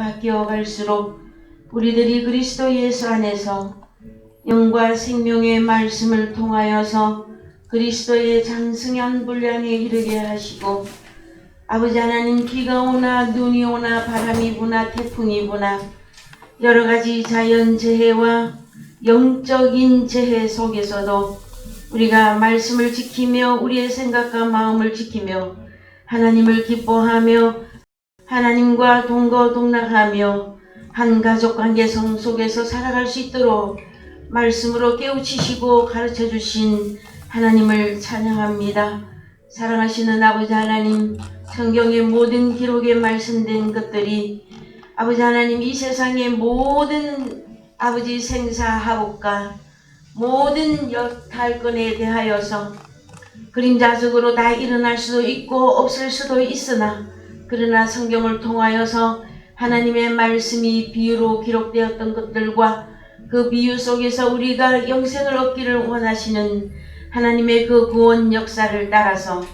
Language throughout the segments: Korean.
바뀌어 갈수록 우리들이 그리스도 예수 안에서 영과 생명의 말씀을 통하여서 그리스도의 장승한 분량에 이르게 하시고, 아버지 하나님, 비가 오나 눈이 오나 바람이 부나 태풍이 부나 여러가지 자연재해와 영적인 재해 속에서도 우리가 말씀을 지키며 우리의 생각과 마음을 지키며 하나님을 기뻐하며 하나님과 동거동락하며 한 가족 관계성 속에서 살아갈 수 있도록 말씀으로 깨우치시고 가르쳐주신 하나님을 찬양합니다. 사랑하시는 아버지 하나님, 성경의 모든 기록에 말씀된 것들이 아버지 하나님, 이 세상의 모든 아버지 생사하복과 모든 역할권에 대하여서 그림자적으로 다 일어날 수도 있고 없을 수도 있으나, 그러나 성경을 통하여서 하나님의 말씀이 비유로 기록되었던 것들과 그 비유 속에서 우리가 영생을 얻기를 원하시는 하나님의 그 구원 역사를 따라서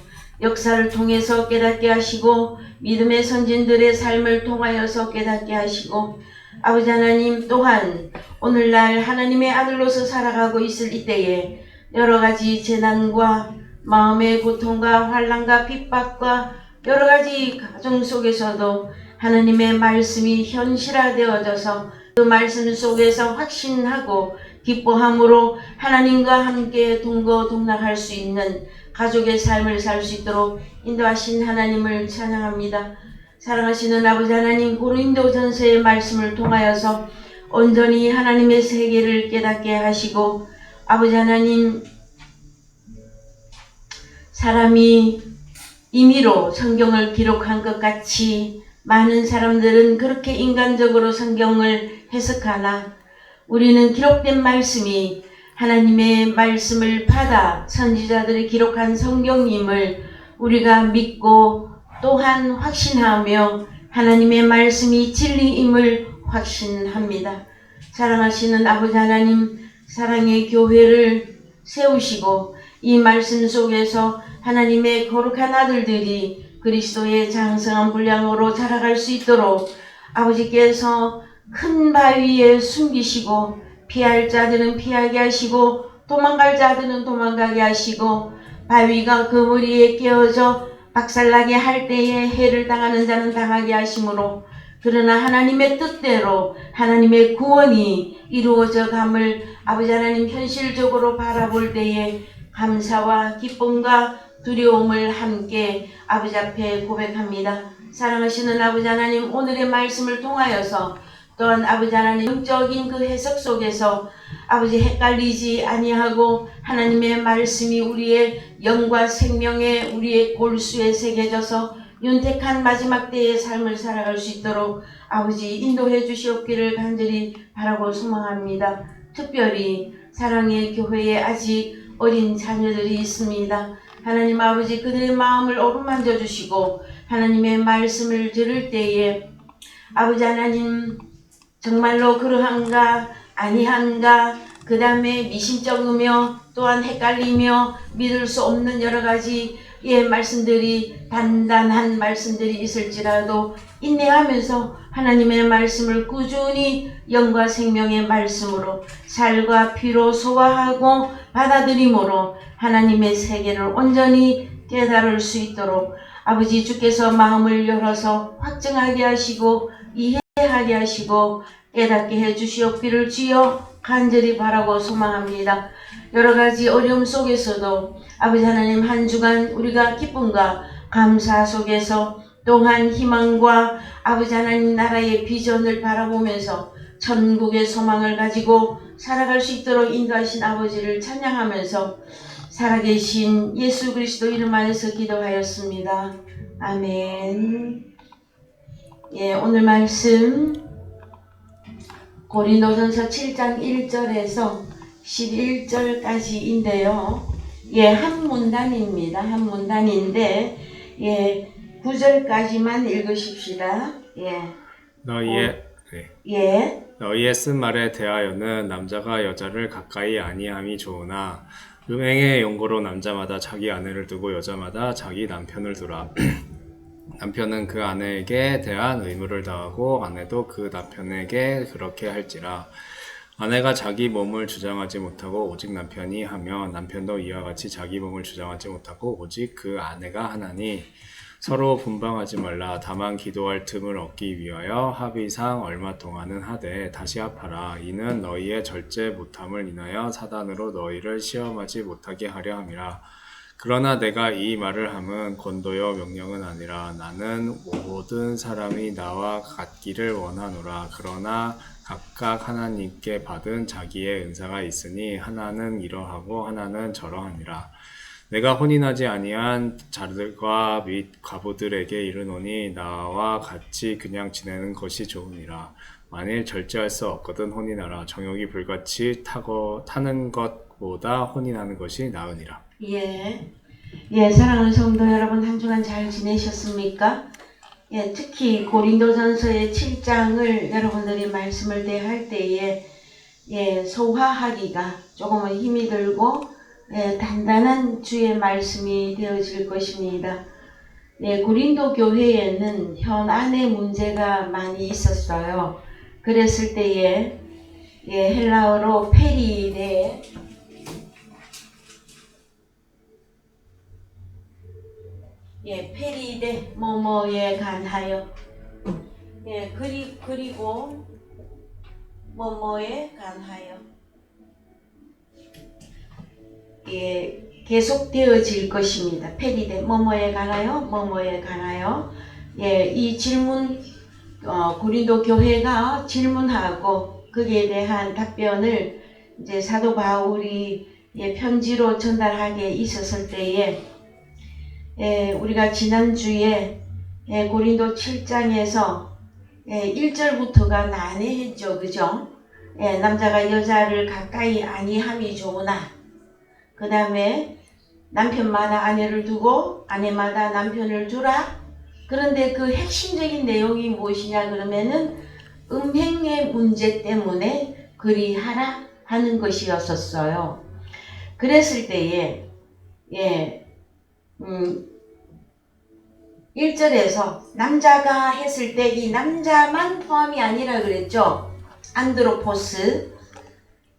역사를 통해서 깨닫게 하시고 믿음의 선진들의 삶을 통하여서 깨닫게 하시고, 아버지 하나님, 또한 오늘날 하나님의 아들로서 살아가고 있을 이때에 여러가지 재난과 마음의 고통과 환난과 핍박과 여러가지 가정 속에서도 하나님의 말씀이 현실화되어져서 그 말씀 속에서 확신하고 기뻐함으로 하나님과 함께 동거동락할 수 있는 가족의 삶을 살 수 있도록 인도하신 하나님을 찬양합니다. 사랑하시는 아버지 하나님, 고린도전서의 말씀을 통하여서 온전히 하나님의 세계를 깨닫게 하시고, 아버지 하나님, 사람이 임의로 성경을 기록한 것 같이 많은 사람들은 그렇게 인간적으로 성경을 해석하나, 우리는 기록된 말씀이 하나님의 말씀을 받아 선지자들이 기록한 성경임을 우리가 믿고 또한 확신하며 하나님의 말씀이 진리임을 확신합니다. 사랑하시는 아버지 하나님, 사랑의 교회를 세우시고 이 말씀 속에서 하나님의 거룩한 아들들이 그리스도의 장성한 분량으로 자라갈 수 있도록 아버지께서 큰 바위에 숨기시고 피할 자들은 피하게 하시고 도망갈 자들은 도망가게 하시고, 바위가 그 머리에 깨어져 박살나게 할 때에 해를 당하는 자는 당하게 하심으로, 그러나 하나님의 뜻대로 하나님의 구원이 이루어져 감을 아버지 하나님 현실적으로 바라볼 때에 감사와 기쁨과 두려움을 함께 아버지 앞에 고백합니다. 사랑하시는 아버지 하나님, 오늘의 말씀을 통하여서 또한 아버지 하나님, 영적인 그 해석 속에서 아버지 헷갈리지 아니하고 하나님의 말씀이 우리의 영과 생명에 우리의 골수에 새겨져서 윤택한 마지막 때의 삶을 살아갈 수 있도록 아버지 인도해 주시옵기를 간절히 바라고 소망합니다. 특별히 사랑의 교회에 아직 어린 자녀들이 있습니다. 하나님 아버지, 그들의 마음을 어루만져 주시고 하나님의 말씀을 들을 때에 아버지 하나님, 정말로 그러한가 아니한가, 그 다음에 미심쩍으며 또한 헷갈리며 믿을 수 없는 여러가지 말씀들이, 단단한 말씀들이 있을지라도 인내하면서 하나님의 말씀을 꾸준히 영과 생명의 말씀으로 살과 피로 소화하고 받아들임으로 하나님의 세계를 온전히 깨달을 수 있도록 아버지, 주께서 마음을 열어서 확증하게 하시고 이해하게 하시고 깨닫게 해주시옵기를 주여 간절히 바라고 소망합니다. 여러가지 어려움 속에서도 아버지 하나님, 한 주간 우리가 기쁨과 감사 속에서 또한 희망과 아버지 하나님 나라의 비전을 바라보면서 천국의 소망을 가지고 살아갈 수 있도록 인도하신 아버지를 찬양하면서 살아계신 예수 그리스도 이름 안에서 기도하였습니다. 아멘. 오늘 말씀 고린도전서 7장 1절에서 11절까지인데요. 한 문단입니다. 한 문단인데 9절까지만 읽으십시다. 너희의 쓴 말에 대하여는 남자가 여자를 가까이 아니함이 좋으나 음행의 용고로 남자마다 자기 아내를 두고 여자마다 자기 남편을 두라. 남편은 그 아내에게 대한 의무를 다하고 아내도 그 남편에게 그렇게 할지라. 아내가 자기 몸을 주장하지 못하고 오직 남편이 하며 남편도 이와 같이 자기 몸을 주장하지 못하고 오직 그 아내가 하나니 서로 분방하지 말라. 다만 기도할 틈을 얻기 위하여 합의상 얼마 동안은 하되 다시 합하라. 이는 너희의 절제 못함을 인하여 사단으로 너희를 시험하지 못하게 하려 함이라. 그러나 내가 이 말을 함은 권도요 명령은 아니라 나는 모든 사람이 나와 같기를 원하노라. 그러나 각각 하나님께 받은 자기의 은사가 있으니 하나는 이러하고 하나는 저러하니라. 내가 혼인하지 아니한 자들과 및 과부들에게 이르노니 나와 같이 그냥 지내는 것이 좋으니라. 만일 절제할 수 없거든 혼인하라. 정욕이 불같이 타는 것보다 혼인하는 것이 나으니라. 예. 예, 사랑하는 성도 여러분, 한 주간 잘 지내셨습니까? 예, 특히 고린도전서의 7장을 여러분들이 말씀을 대할 때에 예, 소화하기가 조금은 힘이 들고 예, 단단한 주의 말씀이 되어질 것입니다. 예, 고린도 교회에는 현안의 문제가 많이 있었어요. 그랬을 때에 예, 헬라어로 페리데 예, 페리데 뭐뭐에 관하여 예, 그리고 뭐뭐에 관하여 예, 계속되어질 것입니다. 페리데 뭐뭐에 관하여 뭐뭐에 관하여 예, 이 질문 고린도 교회가 질문하고 거기에 대한 답변을 이제 사도 바울이 예, 편지로 전달하게 있었을 때에 예, 우리가 지난주에 예, 고린도 7장에서 예, 1절부터가 난해했죠. 그죠? 예, 남자가 여자를 가까이 아니함이 좋으나 그 다음에 남편마다 아내를 두고 아내마다 남편을 두라. 그런데 그 핵심적인 내용이 무엇이냐 그러면은 음행의 문제 때문에 그리하라 하는 것이었었어요. 그랬을 때에 예, 1절에서 남자가 했을 때 이 남자만 포함이 아니라 그랬죠. 안드로포스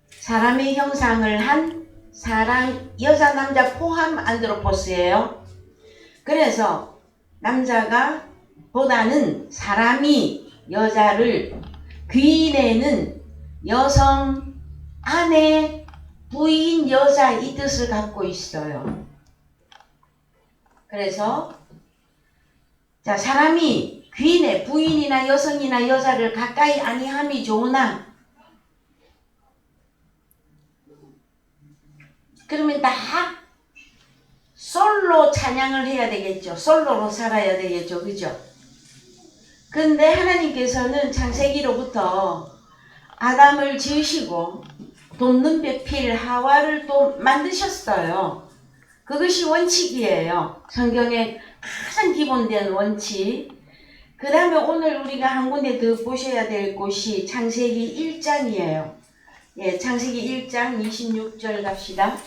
사람의 형상을 한 사람 여자 남자 포함 안드로포스예요. 그래서 남자가 보다는 사람이 여자를 귀인에는 여성, 아내, 부인, 여자 이 뜻을 갖고 있어요. 그래서 자, 사람이 귀인의 부인이나 여성이나 여자를 가까이 아니함이 좋으나 그러면 다 솔로 찬양을 해야 되겠죠. 솔로로 살아야 되겠죠. 그죠? 근데 하나님께서는 창세기로부터 아담을 지으시고 돕는 배필 하와를 또 만드셨어요. 그것이 원칙이에요. 성경의 가장 기본된 원칙. 그 다음에 오늘 우리가 한 군데 더 보셔야 될 곳이 창세기 1장이에요. 예, 창세기 1장 26절 갑시다.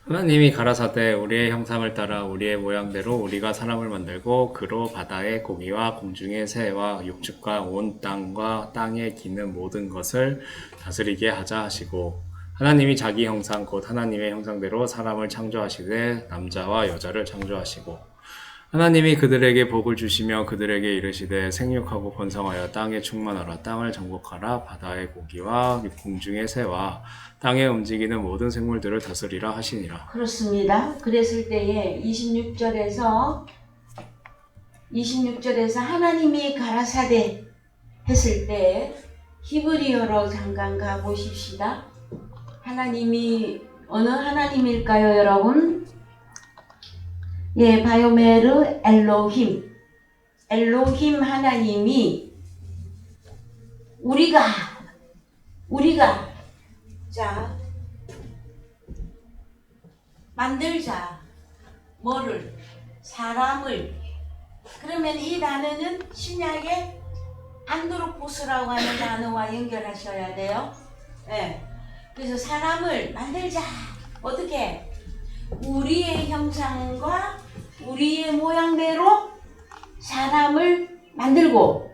하나님이 가라사대 우리의 형상을 따라 우리의 모양대로 우리가 사람을 만들고 그로 바다의 고기와 공중의 새와 육축과 온 땅과 땅에 기는 모든 것을 다스리게 하자 하시고 하나님이 자기 형상 곧 하나님의 형상대로 사람을 창조하시되 남자와 여자를 창조하시고 하나님이 그들에게 복을 주시며 그들에게 이르시되 생육하고 번성하여 땅에 충만하라 땅을 정복하라 바다의 고기와 공중의 새와 땅에 움직이는 모든 생물들을 다스리라 하시니라. 그렇습니다. 그랬을 때에 26절에서 하나님이 가라사대 했을 때 히브리어로 잠깐 가보십시다. 하나님이 어느 하나님일까요, 여러분? 예, 바요메르 엘로힘 하나님이 우리가 자 만들자 뭐를 사람을 그러면 이 단어는 신약의 안드로포스라고 하는 단어와 연결하셔야 돼요. 예. 그래서 사람을 만들자. 어떻게? 우리의 형상과 우리의 모양대로 사람을 만들고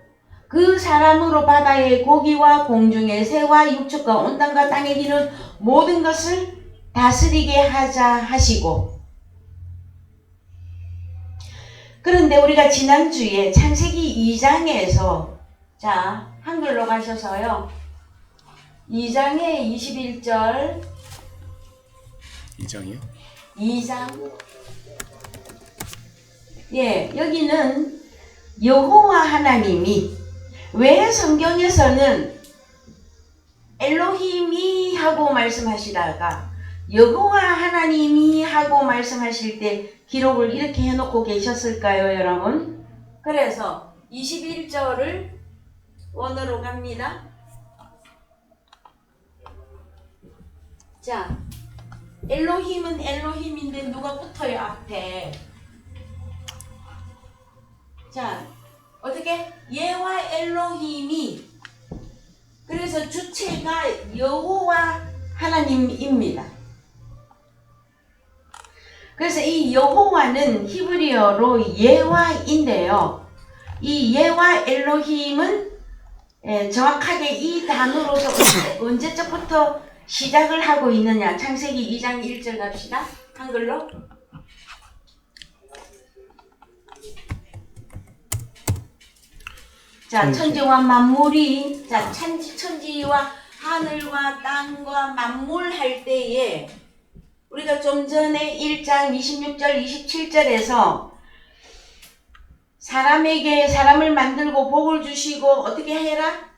그 사람으로 바다의 고기와 공중의 새와 육축과 온 땅과 땅에 기는 모든 것을 다스리게 하자 하시고. 그런데 우리가 지난주에 창세기 2장에서 자 한글로 가셔서요 2장의 21절 2장이요? 2장 예 여기는 여호와 하나님이 왜 성경에서는 엘로힘이 하고 말씀하시다가 여호와 하나님이 하고 말씀하실 때 기록을 이렇게 해놓고 계셨을까요, 여러분? 그래서 21절을 원어로 갑니다. 자, 엘로힘은 엘로힘인데 누가 붙어요, 앞에? 자, 어떻게? 예와 엘로힘이 그래서 주체가 여호와 하나님입니다. 그래서 이 여호와는 히브리어로 예와인데요. 이 예와 엘로힘은 정확하게 이 단어로서 언제적부터 시작을 하고 있느냐. 창세기 2장 1절 갑시다. 한글로. 자, 천지와 만물이 자 천지와 하늘과 땅과 만물 할 때에 우리가 좀 전에 1장 26절 27절에서 사람에게 사람을 만들고 복을 주시고 어떻게 해라?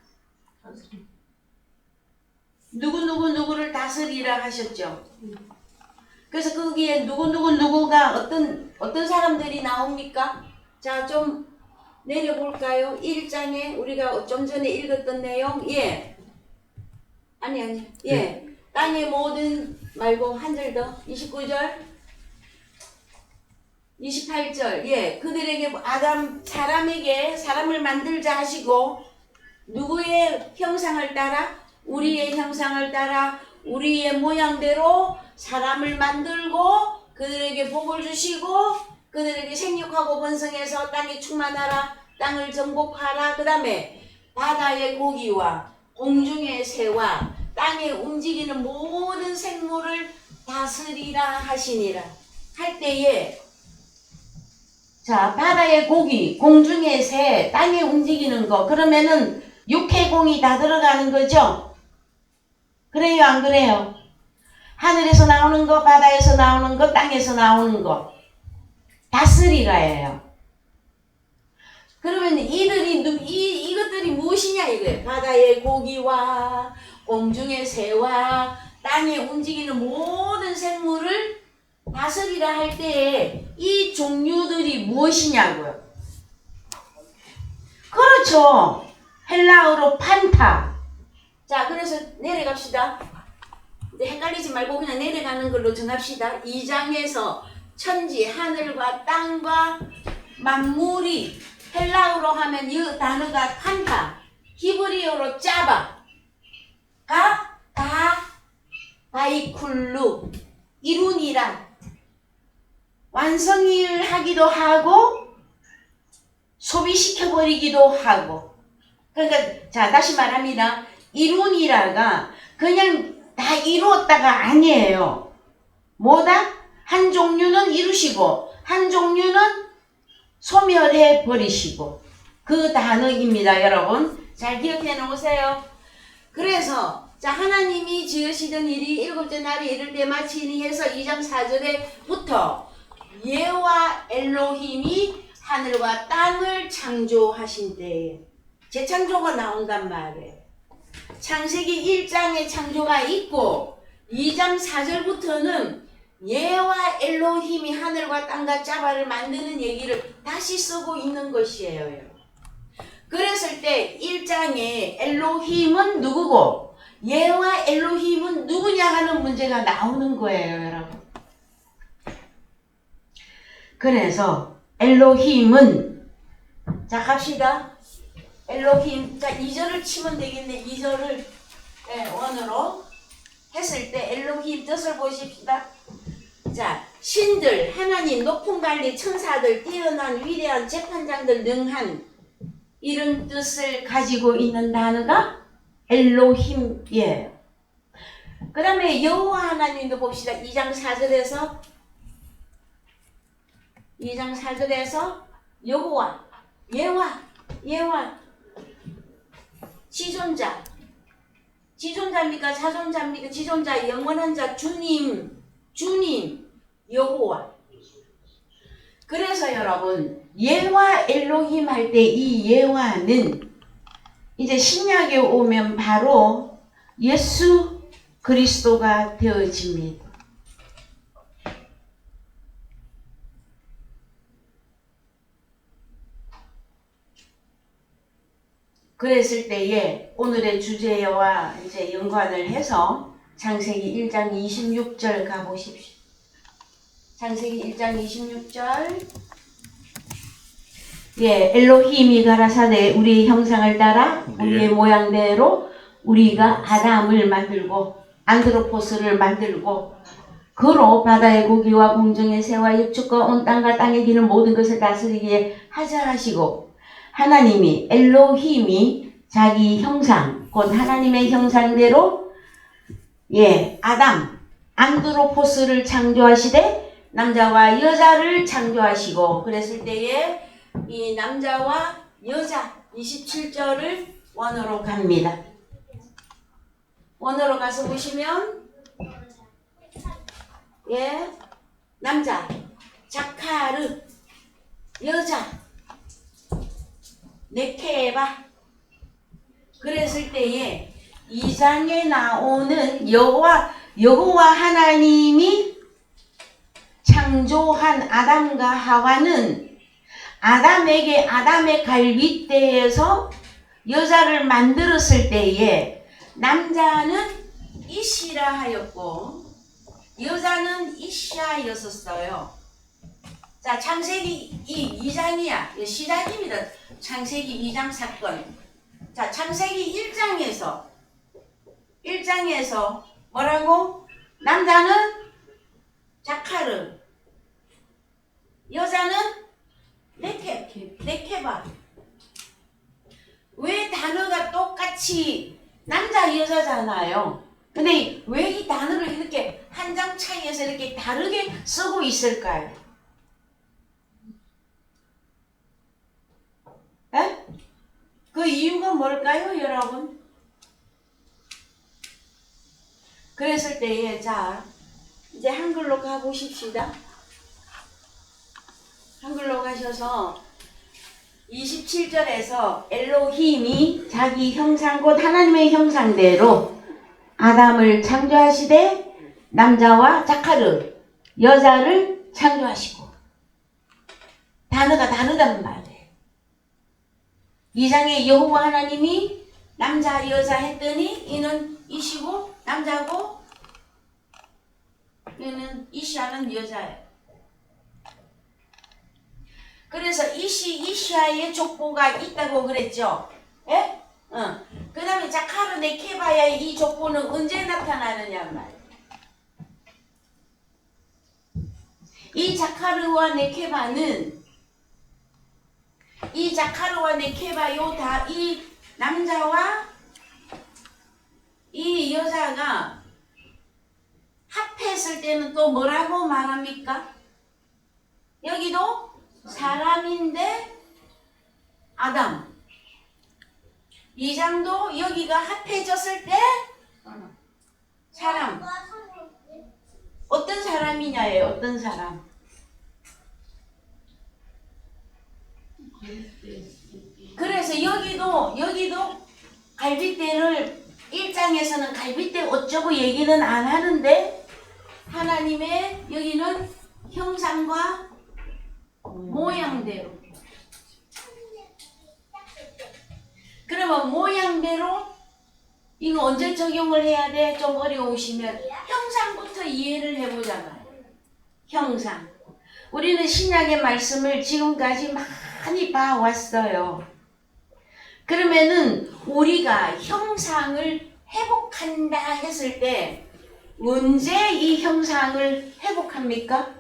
누구를 다스리라 하셨죠. 그래서 거기에 누구가 어떤 사람들이 나옵니까? 자, 좀 내려볼까요? 1장에 우리가 좀 전에 읽었던 내용. 예. 아니. 예. 땅의 모든 말고 한 절 더. 29절. 28절. 예. 그들에게 사람에게 사람을 만들자 하시고 누구의 형상을 따라? 우리의 형상을 따라 우리의 모양대로 사람을 만들고 그들에게 복을 주시고 그들에게 생육하고 번성해서 땅에 충만하라. 땅을 정복하라. 그 다음에 바다의 고기와 공중의 새와 땅에 움직이는 모든 생물을 다스리라 하시니라. 할 때에 자 바다의 고기, 공중의 새, 땅에 움직이는 거 그러면은 육해공이 다 들어가는 거죠. 그래요 안 그래요? 하늘에서 나오는 거, 바다에서 나오는 거, 땅에서 나오는 거 다스리라예요. 그러면 이것들이 무엇이냐 이거예요. 바다의 고기와 공중의 새와 땅에 움직이는 모든 생물을 다스리라 할 때에 이 종류들이 무엇이냐고요. 그렇죠. 헬라어로 판타. 자, 그래서 내려갑시다. 헷갈리지 말고 그냥 내려가는 걸로 정합시다. 2장에서 천지, 하늘과 땅과 만물이 헬라어로 하면 이 단어가 판타, 히브리어로 짜바, 바이쿨루, 이룬이라 완성을 하기도 하고 소비시켜버리기도 하고. 그러니까 자 다시 말합니다. 이룬이라가 그냥 다 이루었다가 아니에요. 뭐다? 한 종류는 이루시고 한 종류는 소멸해 버리시고 그 단어입니다. 여러분 잘 기억해 놓으세요. 그래서 자 하나님이 지으시던 일이 일곱째 날에 이를 때 마치니 해서 2장 4절에부터 예와 엘로힘이 하늘과 땅을 창조하신 때에 재창조가 나온단 말이에요. 창세기 1장에 창조가 있고 2장 4절부터는 예와 엘로힘이 하늘과 땅과 짜바를 만드는 얘기를 다시 쓰고 있는 것이에요. 그랬을 때 1장에 엘로힘은 누구고 예와 엘로힘은 누구냐 하는 문제가 나오는 거예요, 여러분. 그래서 엘로힘은 자 갑시다. 엘로힘 자 2절을 치면 되겠네. 2절을 네, 원으로 했을 때 엘로힘 뜻을 보십시다. 자, 신들, 하나님, 높은 관리, 천사들, 뛰어난 위대한 재판장들, 능한 이런 뜻을 가지고 있는 단어가 엘로힘이에요. 그 다음에 여호와 하나님도 봅시다. 2장 4절에서 여호와, 예와 지존자입니까? 자존자입니까? 지존자, 영원한 자, 주님, 여호와. 그래서 여러분, 예와 엘로힘 할 때 이 예와는 이제 신약에 오면 바로 예수 그리스도가 되어집니다. 그랬을 때에 오늘의 주제와 이제 연관을 해서 창세기 1장 26절 가보십시오. 창세기 1장 26절. 예, 엘로힘이 가라사대 우리의 형상을 따라 우리의 모양대로 우리가 아담을 만들고 안드로포스를 만들고 그로 바다의 고기와 공중의 새와 육축과 온 땅과 땅에 기는 모든 것을 다스리기에 하자 하시고 하나님이 엘로힘이 자기 형상 곧 하나님의 형상대로 아담 안드로포스를 창조하시되 남자와 여자를 창조하시고 그랬을 때에 이 남자와 여자 27절을 원어로 갑니다. 원어로 가서 보시면 남자 자카르 여자 네케바. 그랬을 때에 2장에 나오는 여호와 하나님이 창조한 아담과 하와는 아담에게 아담의 갈빗대에서 여자를 만들었을 때에 남자는 이시라 하였고 여자는 이샤였었어요. 자, 창세기 2장이야. 시작입니다. 창세기 2장 사건. 자, 창세기 1장에서 뭐라고? 남자는 자카르, 여자는 네케바. 왜 단어가 똑같이 남자 여자잖아요. 근데 왜 이 단어를 이렇게 한 장 차이에서 이렇게 다르게 쓰고 있을까요? 에? 그 이유가 뭘까요, 여러분? 그랬을 때에 자, 이제 한글로 가보십시다. 한글로 가셔서 27절에서 엘로힘이 자기 형상 곧 하나님의 형상대로 아담을 창조하시되 남자와 자카르 여자를 창조하시고 단어가 다르단 말이에요. 2장에 여호와 하나님이 남자 여자 했더니 이는 이시고 남자고 이는 이시아는 여자예요. 그래서 이시아의 족보가 있다고 그랬죠. 예? 그 다음에 자카르 네케바야의 이 족보는 언제 나타나느냐 말이에요. 이 자카르와 네케바는 이 자카르와 네케바 이 남자와 이 여자가 합했을 때는 또 뭐라고 말합니까? 여기도 사람인데 아담. 2장도 여기가 합해졌을 때 사람. 어떤 사람이냐예요. 어떤 사람. 그래서 여기도 갈빗대를 1장에서는 갈빗대 어쩌고 얘기는 안 하는데 하나님의 여기는 형상과 모양대로. 그러면 모양대로 이거 언제 적용을 해야 돼? 좀 어려우시면 형상부터 이해를 해보잖아요. 형상. 우리는 신약의 말씀을 지금까지 많이 봐왔어요. 그러면은 우리가 형상을 회복한다 했을 때 언제 이 형상을 회복합니까?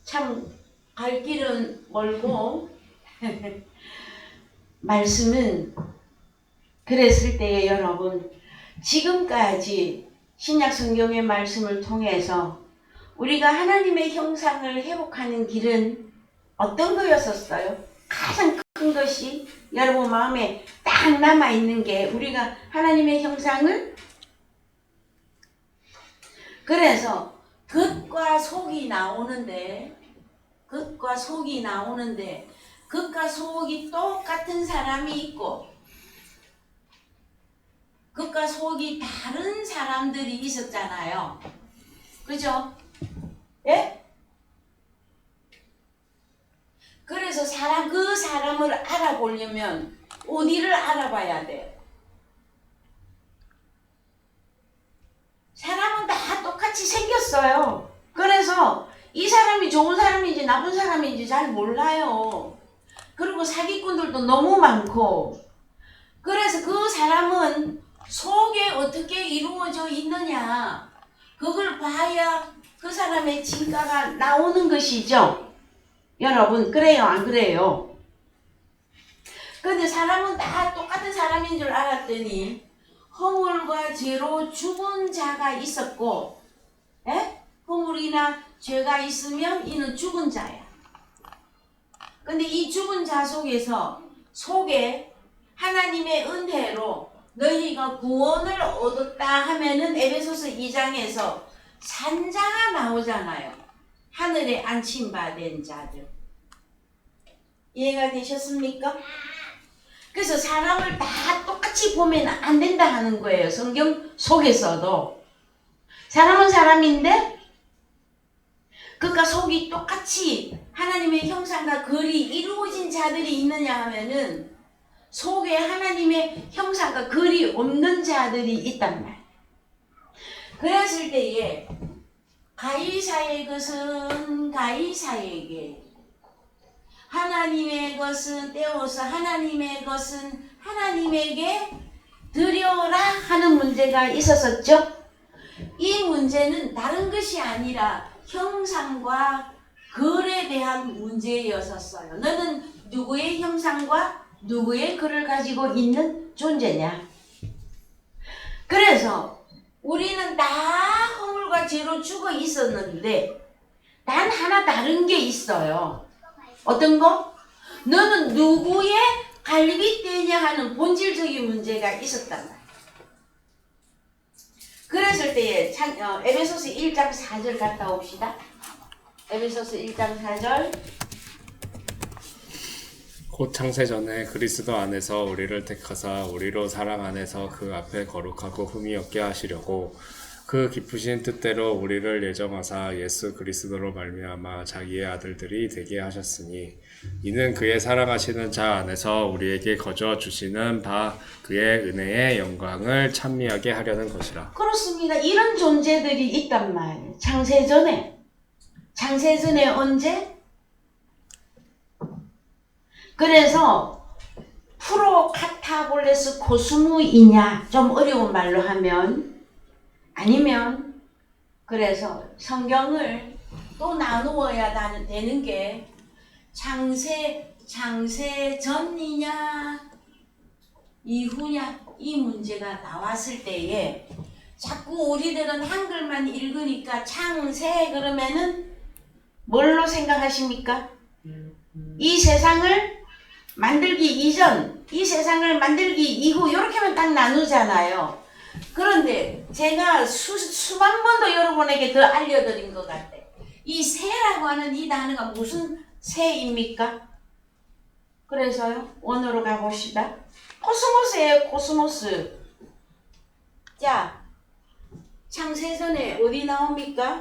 참 갈 길은 멀고 말씀은 그랬을 때에 여러분 지금까지 신약 성경의 말씀을 통해서 우리가 하나님의 형상을 회복하는 길은 어떤 거였었어요? 가장 큰 것이 여러분 마음에 딱 남아있는 게 우리가 하나님의 형상을 그래서 겉과 속이 나오는데 겉과 속이 똑같은 사람이 있고 겉과 속이 다른 사람들이 있었잖아요. 그죠? 예? 그래서 그 사람을 알아보려면 어디를 알아봐야 돼요? 사람은 다 똑같이 생겼어요. 그래서 이 사람이 좋은 사람인지 나쁜 사람인지 잘 몰라요. 그리고 사기꾼들도 너무 많고 그래서 그 사람은 속에 어떻게 이루어져 있느냐 그걸 봐야 그 사람의 진가가 나오는 것이죠. 여러분 그래요 안 그래요? 근데 사람은 다 똑같은 사람인 줄 알았더니 허물과 죄로 죽은 자가 있었고 에? 허물이나 죄가 있으면 이는 죽은 자야. 근데 이 죽은 자 속에 하나님의 은혜로 너희가 구원을 얻었다 하면은 에베소서 2장에서 산자가 나오잖아요. 하늘에 안침받은 자들. 이해가 되셨습니까? 그래서 사람을 다 똑같이 보면 안 된다 하는 거예요. 성경 속에서도. 사람은 사람인데 그러니까 속이 똑같이 하나님의 형상과 글이 이루어진 자들이 있느냐 하면은 속에 하나님의 형상과 글이 없는 자들이 있단 말이에요. 그랬을 때에 가이사의 것은 가이사에게 하나님의 것은 떼어서 하나님의 것은 하나님에게 드려라 하는 문제가 있었었죠. 이 문제는 다른 것이 아니라 형상과 글에 대한 문제였었어요. 너는 누구의 형상과 누구의 글을 가지고 있는 존재냐. 그래서 우리는 다 허물과 죄로 죽어 있었는데 단 하나 다른 게 있어요. 어떤 거? 너는 누구의 갈빗대냐 하는 본질적인 문제가 있었단 말이야. 그랬을 때에 에베소서 1장 4절 갔다 옵시다. 에베소서 1장 4절. 곧 창세 전에 그리스도 안에서 우리를 택하사 우리로 사랑 안에서 그 앞에 거룩하고 흠이 없게 하시려고 그 기쁘신 뜻대로 우리를 예정하사 예수 그리스도로 말미암아 자기의 아들들이 되게 하셨으니 이는 그의 사랑하시는 자 안에서 우리에게 거저 주시는 바 그의 은혜의 영광을 찬미하게 하려는 것이라. 그렇습니다. 이런 존재들이 있단 말이에요. 창세전에 언제? 그래서 프로카타볼레스 코스무이냐 좀 어려운 말로 하면 아니면 그래서 성경을 또 나누어야 되는 게 창세 전이냐 이후냐 이 문제가 나왔을 때에 자꾸 우리들은 한글만 읽으니까 창세 그러면은 뭘로 생각하십니까? 이 세상을 만들기 이전, 이 세상을 만들기 이후 이렇게만 딱 나누잖아요. 그런데 제가 수만 번도 여러분에게 더 알려드린 것 같아요. 이 세라고 하는 이 단어가 무슨 세입니까? 그래서요, 원어로 가봅시다. 코스모스예요, 코스모스. 자, 창세전에 어디 나옵니까?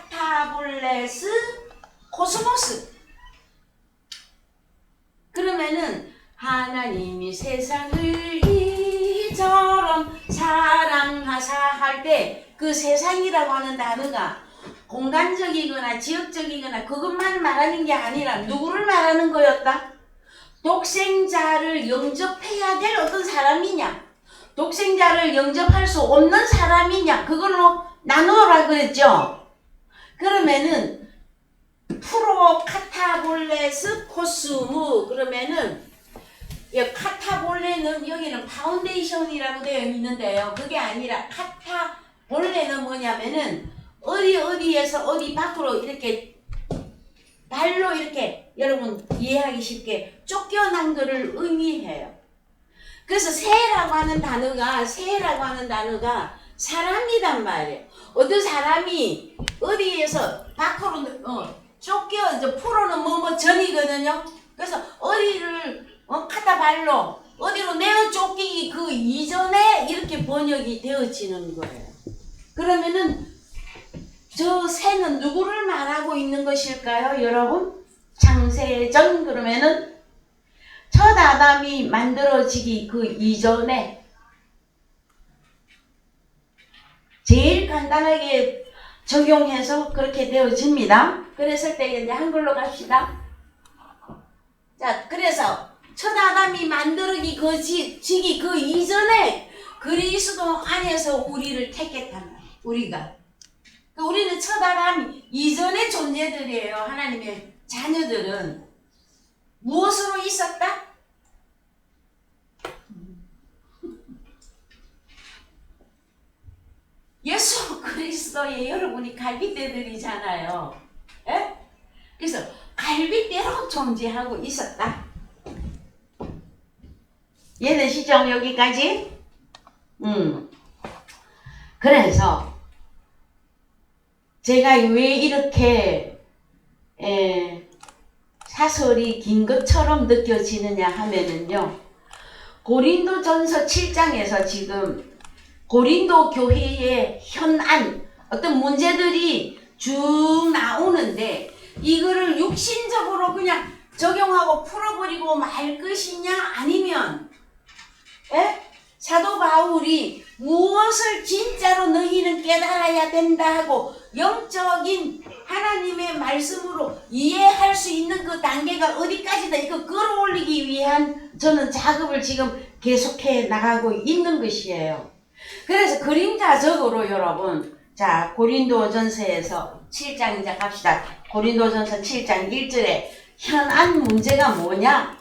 프로카타볼레스 코스모스. 그러면은 하나님이 세상을 이처럼 사랑하사 할 때 그 세상이라고 하는 단어가 공간적이거나 지역적이거나 그것만 말하는 게 아니라 누구를 말하는 거였다? 독생자를 영접해야 될 어떤 사람이냐, 독생자를 영접할 수 없는 사람이냐, 그걸로 나누어라 그랬죠. 그러면은 프로 카타볼레스 코스무, 그러면은 카타볼레는 여기는 파운데이션이라고 되어 있는데요. 그게 아니라 카타볼레는 뭐냐면은 어디에서 어디 밖으로 이렇게 발로 이렇게 여러분 이해하기 쉽게 쫓겨난 것을 의미해요. 그래서 새라고 하는 단어가 사람이란 말이에요. 어떤 사람이 어디에서 밖으로 쫓겨, 이제 프로는 뭐뭐 전이거든요. 그래서 어디를 카타발로 어디로 내어 쫓기기 그 이전에 이렇게 번역이 되어지는 거예요. 그러면은 저 새는 누구를 말하고 있는 것일까요, 여러분? 창세전, 그러면은 첫 아담이 만들어지기 그 이전에 제일 간단하게 적용해서 그렇게 되어집니다. 그랬을 때 이제 한글로 갑시다. 자, 그래서 첫 아담이 만들어지기 그 이전에 그리스도 안에서 우리를 택했단 말이에요. 우리는 첫 아담 이전의 존재들이에요. 하나님의 자녀들은 무엇으로 있었다? 예수 그리스도의 여러분이 갈빗대들이잖아요. 에? 그래서 갈빗대로 존재하고 있었다. 이해되시죠? 여기까지? 그래서 제가 왜 이렇게 사설이 긴 것처럼 느껴지느냐 하면은요, 고린도전서 7장에서 지금 고린도 교회의 현안, 어떤 문제들이 쭉 나오는데 이거를 육신적으로 그냥 적용하고 풀어버리고 말 것이냐, 아니면 사도 바울이 무엇을 진짜로 너희는 깨달아야 된다 하고 영적인 하나님의 말씀으로 이해할 수 있는 그 단계가 어디까지다, 이거 끌어올리기 위한 저는 작업을 지금 계속해 나가고 있는 것이에요. 그래서 그림자적으로 여러분, 자, 고린도전서에서 7장 이제 갑시다. 고린도전서 7장 1절에 현안 문제가 뭐냐?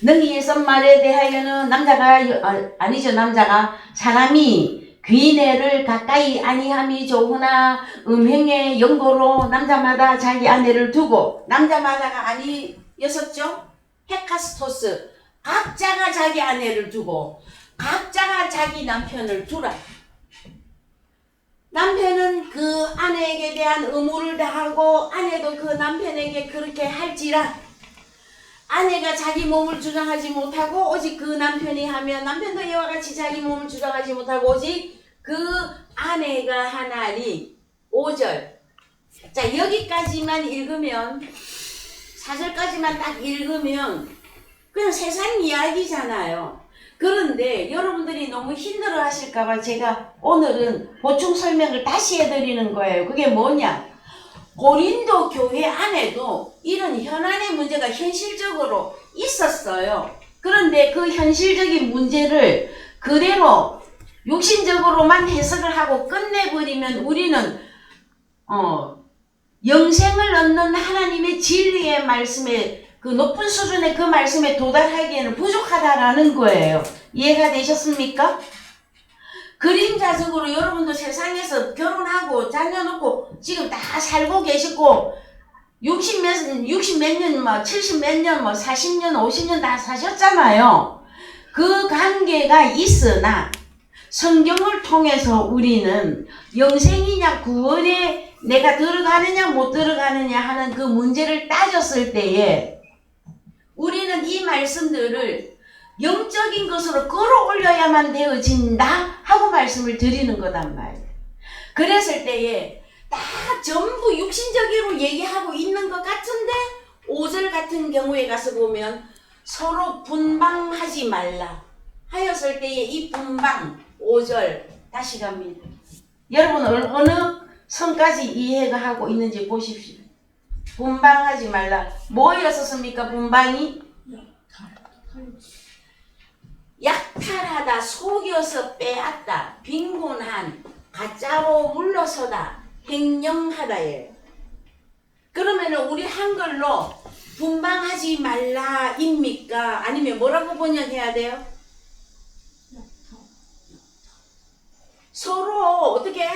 너희의 말에 대하여는 남자가 사람이 귀내를 가까이 아니함이 좋으나 음행의 연고로 남자마다 자기 아내를 두고, 남자마다가 아니었었죠? 헤카스토스, 각자가 자기 아내를 두고 각자가 자기 남편을 두라. 남편은 그 아내에게 대한 의무를 다하고 아내도 그 남편에게 그렇게 할지라. 아내가 자기 몸을 주장하지 못하고 오직 그 남편이 하면 남편도 이와 같이 자기 몸을 주장하지 못하고 오직 그 아내가 하나니. 5절. 자, 여기까지만 읽으면, 4절까지만 딱 읽으면 그냥 세상 이야기잖아요. 그런데 여러분들이 너무 힘들어 하실까봐 제가 오늘은 보충 설명을 다시 해드리는 거예요. 그게 뭐냐? 고린도 교회 안에도 이런 현안의 문제가 현실적으로 있었어요. 그런데 그 현실적인 문제를 그대로 육신적으로만 해석을 하고 끝내버리면 우리는 영생을 얻는 하나님의 진리의 말씀에, 그 높은 수준의 그 말씀에 도달하기에는 부족하다라는 거예요. 이해가 되셨습니까? 그림자적으로 여러분도 세상에서 결혼하고 자녀 놓고 지금 다 살고 계시고 60 몇 년, 70 몇 년, 40년, 50년 다 사셨잖아요. 그 관계가 있으나 성경을 통해서 우리는 영생이냐 구원에 내가 들어가느냐 못 들어가느냐 하는 그 문제를 따졌을 때에 우리는 이 말씀들을 영적인 것으로 끌어올려야만 되어진다 하고 말씀을 드리는 거단 말이에요. 그랬을 때에 다 전부 육신적으로 얘기하고 있는 것 같은데 5절 같은 경우에 가서 보면 서로 분방하지 말라 하였을 때에 이 분방, 5절 다시 갑니다. 여러분 어느 선까지 이해가 하고 있는지 보십시오. 분방하지 말라. 뭐였었습니까? 분방이? 약탈하다, 속여서 빼앗다, 빈곤한, 가짜로 물러서다, 횡령하다예요. 그러면은 우리 한글로 분방하지 말라입니까? 아니면 뭐라고 번역해야 돼요? 서로 어떻게?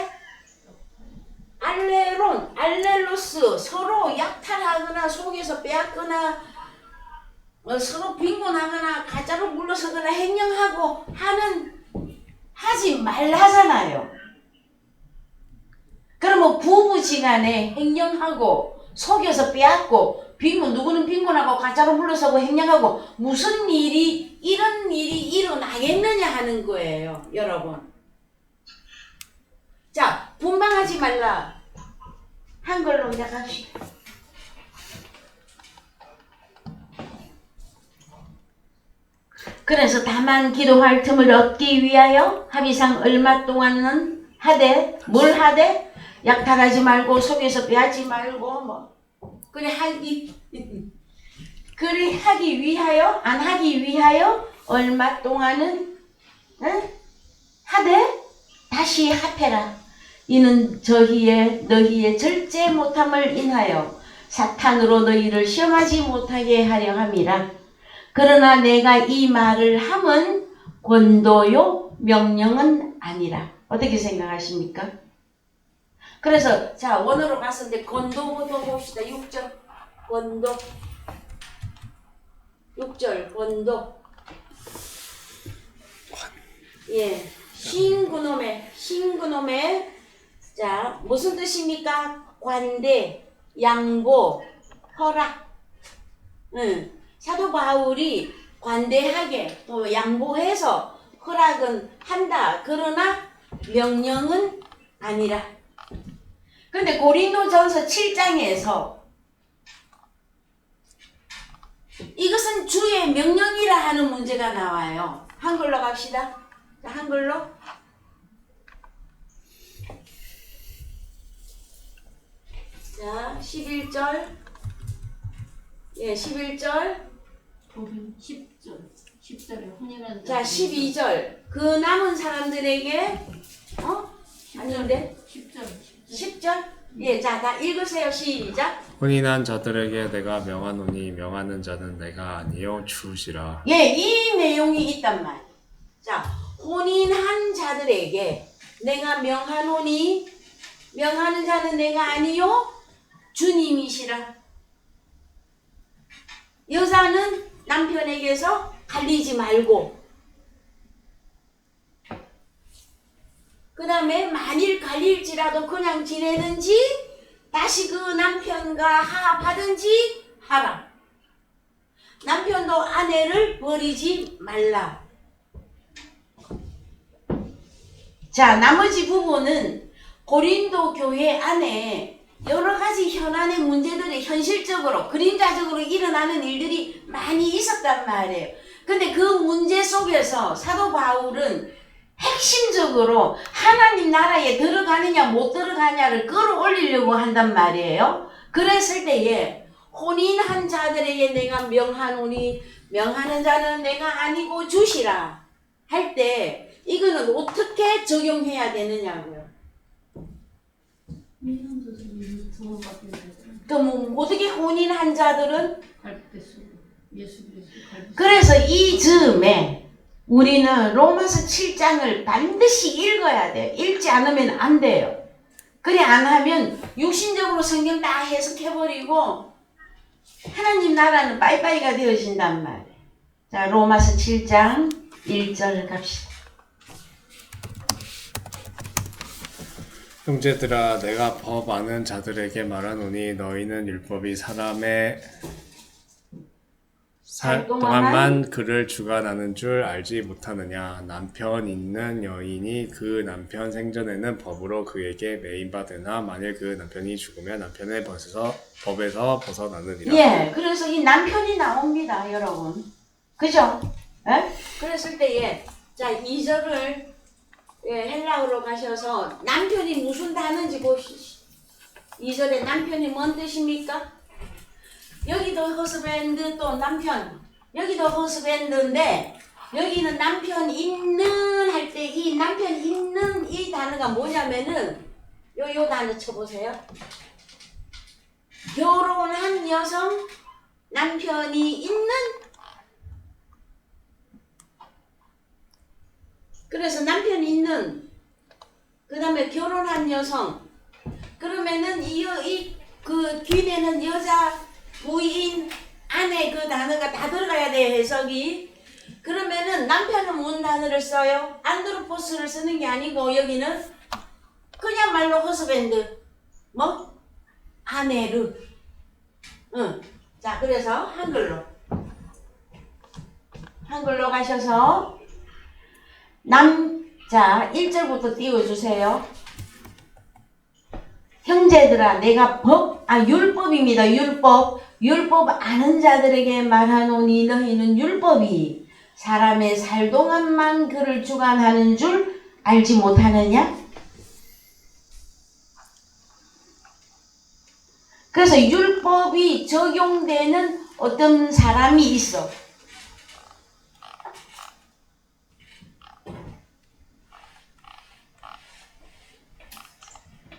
알렐로스, 서로 약탈하거나 속여서 빼앗거나 서로 빈곤하거나 가짜로 물러서거나 횡령하고 하지 말라잖아요. 그러면 부부지간에 횡령하고 속여서 빼앗고 누구는 빈곤하고 가짜로 물러서고 횡령하고 무슨 일이 이런 일이 일어나겠느냐 하는 거예요, 여러분. 자, 분방하지 말라. 한글로 이제 갑시다. 그래서 다만 기도할 틈을 얻기 위하여 합의상 얼마 동안은 하되 뭘 하되 약탈하지 말고 속여서 빼앗지 말고 그래 하기 위하여 안 하기 위하여 얼마 동안은 하되 다시 합해라. 이는 너희의 절제 못함을 인하여 사탄으로 너희를 시험하지 못하게 하려 함이라. 그러나 내가 이 말을 함은 권도요 명령은 아니라. 어떻게 생각하십니까? 그래서 자 원어로 갔었는데 권도부터 봅시다. 6절 권도 6절 권도 예 신구놈의 자 무슨 뜻입니까? 관대 양보 허락 사도 바울이 관대하게 또 양보해서 허락은 한다. 그러나 명령은 아니라. 근데 고린도전서 7장에서 이것은 주의 명령이라 하는 문제가 나와요. 한글로 갑시다. 자, 한글로. 자, 11절. 예, 11절. 10절에 혼인하는 자, 12절. 그 남은 사람들에게 아닌데? 10절? 예, 자, 다 읽으세요. 시작. 혼인한 자들에게 내가 명하노니 명하는 자는 내가 아니요 주시라. 예, 이 내용이 있단 말이에요. 자, 혼인한 자들에게 내가 명하노니 명하는 자는 내가 아니요 주님이시라. 여자는 남편에게서 갈리지 말고 그 다음에 만일 갈릴지라도 그냥 지내든지 다시 그 남편과 화합하든지 하라. 남편도 아내를 버리지 말라. 자, 나머지 부분은 고린도 교회 안에 여러 가지 현안의 문제들이 현실적으로 그림자적으로 일어나는 일들이 많이 있었단 말이에요. 근데 그 문제 속에서 사도 바울은 핵심적으로 하나님 나라에 들어가느냐 못 들어가냐를 끌어올리려고 한단 말이에요. 그랬을 때에 혼인한 자들에게 내가 명하노니 명하는 자는 내가 아니고 주시라 할 때 이거는 어떻게 적용해야 되느냐고요. 그럼 어떻게 혼인한 자들은 그래서 이 즈음에 우리는 로마서 7장을 반드시 읽어야 돼요. 읽지 않으면 안 돼요. 그래 안 하면 육신적으로 성경 다 해석해버리고 하나님 나라는 빠이빠이가 되어진단 말이에요. 자, 로마서 7장 1절 갑시다. 형제들아 내가 법 아는 자들에게 말하노니 너희는 율법이 사람의 살 동안만 그를 주관하는 줄 알지 못하느냐. 남편 있는 여인이 그 남편 생전에는 법으로 그에게 매인받으나 만일 그 남편이 죽으면 남편의 법에서 벗어나느니라. 예, 그래서 이 남편이 나옵니다, 여러분. 그죠? 예? 그랬을 때에 자 2절을 예, 헬라어로 가셔서 남편이 무슨 단어인지 보시죠. 2절에 남편이 뭔 뜻입니까? 여기도 허스밴드 또 남편, 여기도 허스밴드인데 여기는 남편 있는 할 때 이 남편 있는 이 단어가 뭐냐면은 요 단어 쳐보세요. 결혼한 여성, 남편이 있는. 그래서 남편이 있는, 그 다음에 결혼한 여성. 그러면은 그 뒤에는 여자, 부인, 아내 그 단어가 다 들어가야 돼요, 해석이. 그러면은 남편은 뭔 단어를 써요? 안드로포스를 쓰는 게 아니고 여기는 그냥 말로 허스밴드. 뭐? 아내르. 응. 자, 그래서 한글로 가셔서 자, 1절부터 띄워주세요. 형제들아, 내가 율법입니다. 율법 아는 자들에게 말하노니 너희는 율법이 사람의 살 동안만 그를 주관하는 줄 알지 못하느냐? 그래서 율법이 적용되는 어떤 사람이 있어.